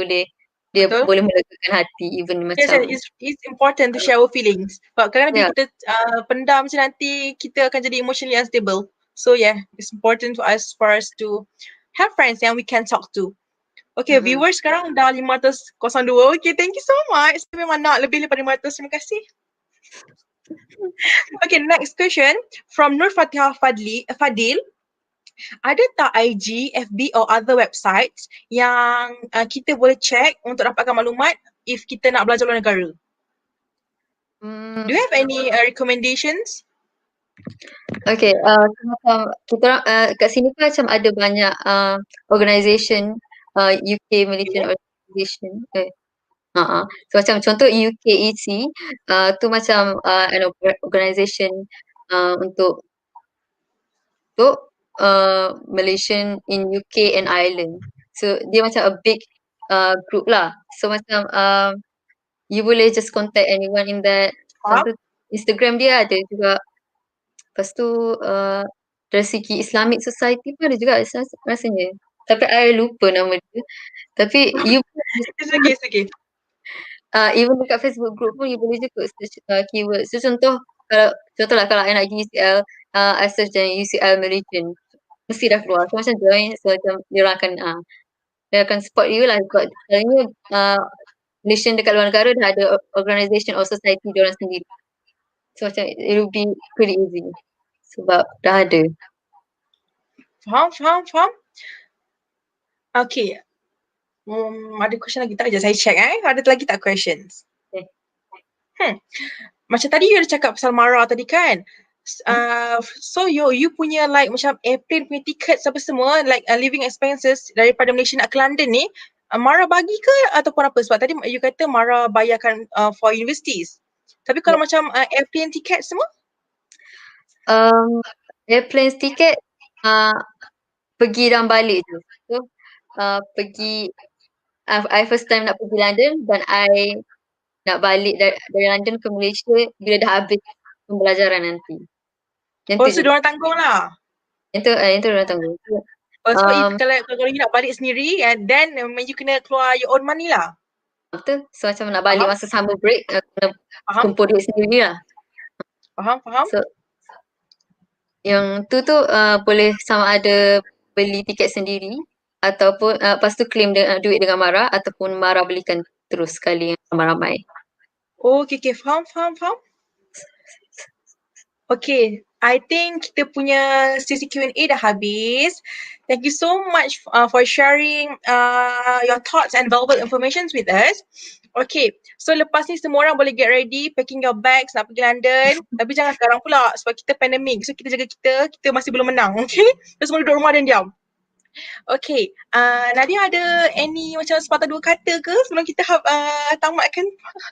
Betul. boleh melegakan hati even Yes, macam it's important to share our feelings. But kadang-kadang Yeah. bila kita pendam macam nanti, kita akan jadi emotionally unstable. So yeah, it's important for us to have friends yang we can talk to. Okay, viewers sekarang dah 502. Okay, thank you so much. Saya memang nak lebih daripada 500. Terima kasih. Okay, next question from Nur Fatihah Fadil. Ada tak IG, FB or other websites yang kita boleh check untuk dapatkan maklumat if kita nak belajar luar negara? Do you have any recommendations? Okay, macam kita orang kat sini pun macam ada banyak organisation UK Malaysian organisation. So macam contoh UKEC tu macam an organisation untuk Malaysian in UK and Ireland. So dia macam a big group lah. So macam you boleh just contact anyone in that. Contoh Instagram dia ada juga. Lepas tu dari segi Islamic Society pun ada juga rasanya. Tapi I lupa nama dia. Tapi you It's okay. even dekat Facebook group pun you boleh juga search keyword. So contohlah kalau I nak pergi UCL, I search dan UCL Malaysian, mesti dah keluar. So macam join, so macam dia akan support you lah. Selalunya Malaysian dekat luar negara dah ada organisation or society diorang sendiri. So macam it will be pretty easy sebab dah ada. Faham. Okay. Ada question lagi tak? Saya check Ada lagi tak questions? Macam tadi you ada cakap pasal Mara tadi kan? So you punya like macam airplane punya tickets apa semua, like living expenses daripada Malaysia nak ke London ni, Mara bagi ke ataupun apa? Sebab tadi you kata Mara bayarkan for universities. Tapi kalau macam airplane ticket semua? Airplane ticket pergi dan balik je. So pergi I first time nak pergi London dan I nak balik dari London ke Malaysia bila dah habis pembelajaran nanti. So diorang tanggung lah. Yang tu diorang tanggung. So kalau you nak balik sendiri then you kena keluar your own money lah. Betul. So macam nak balik masa summer break kena kumpul duit sendiri lah. Faham. So yang tu boleh sama ada beli tiket sendiri ataupun lepas tu claim duit dengan Mara ataupun Mara belikan terus sekali ramai-ramai. Okay, faham. Okay, I think kita punya sesi Q&A dah habis. Thank you so much for sharing your thoughts and valuable information with us. Okay, so lepas ni semua orang boleh get ready, packing your bags nak pergi London. Tapi jangan sekarang pula sebab kita pandemic. So kita jaga kita masih belum menang, okay? Kita semua duduk rumah dan diam. Okay, Nadia ada any macam sepatah dua kata ke sebelum kita tamatkan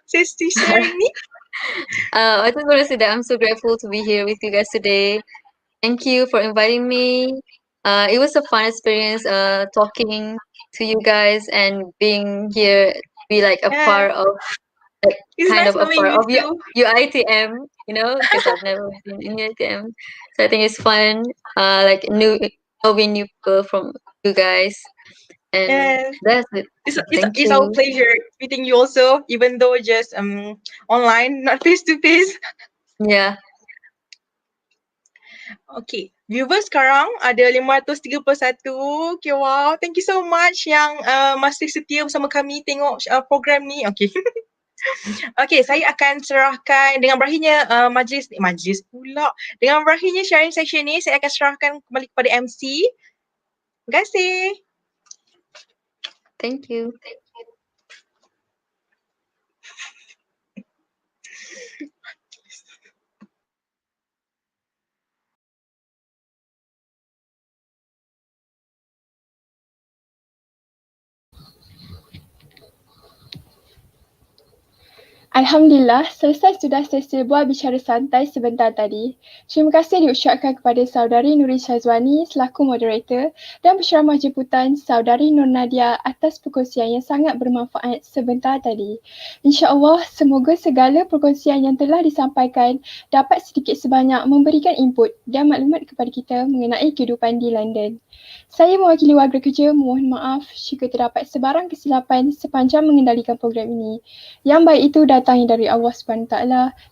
sesi sharing ni? I just want to say that I'm so grateful to be here with you guys today Thank you for inviting me. It was a fun experience talking to you guys and being here, be like a Yeah, part of, like it's kind nice of a knowing part you of your too. UITM, because I've never been in UITM. So I think it's fun, like knowing new people from you guys. And Yeah, that's it. Thank it's our you. pleasure meeting you also, even though just online, not face to face. Yeah. Okay, viewers sekarang ada 531. Okay, wow. Thank you so much yang masih setia bersama kami tengok program ni. Okay. Okay, saya akan serahkan dengan berakhirnya majlis pula. Dengan berakhirnya sharing session ni, saya akan serahkan kembali kepada MC. Terima kasih. Thank you. Alhamdulillah, selesai sudah sesi buah bicara santai sebentar tadi. Terima kasih diucapkan kepada Saudari Nuri Syazwani selaku moderator dan penceramah jemputan Saudari Nur Nadia atas perkongsian yang sangat bermanfaat sebentar tadi. InsyaAllah, semoga segala perkongsian yang telah disampaikan dapat sedikit sebanyak memberikan input dan maklumat kepada kita mengenai kehidupan di London. Saya mewakili warga kerja mohon maaf jika terdapat sebarang kesilapan sepanjang mengendalikan program ini. Yang baik itu datangnya dari Allah SWT,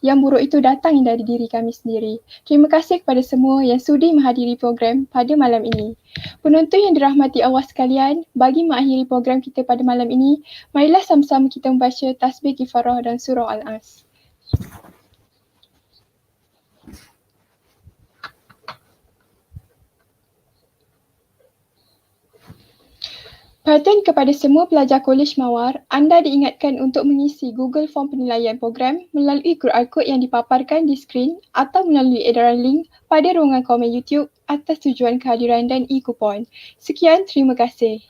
yang buruk itu datangnya dari diri kami sendiri. Terima kasih kepada semua yang sudi menghadiri program pada malam ini. Penonton yang dirahmati Allah sekalian, bagi mengakhiri program kita pada malam ini, marilah sama-sama kita membaca tasbih kifarah dan surah Al-As. Perhatian kepada semua pelajar Kolej Mawar, anda diingatkan untuk mengisi Google Form penilaian program melalui QR Code yang dipaparkan di skrin atau melalui edaran link pada ruangan komen YouTube atas tujuan kehadiran dan e-kupon. Sekian, terima kasih.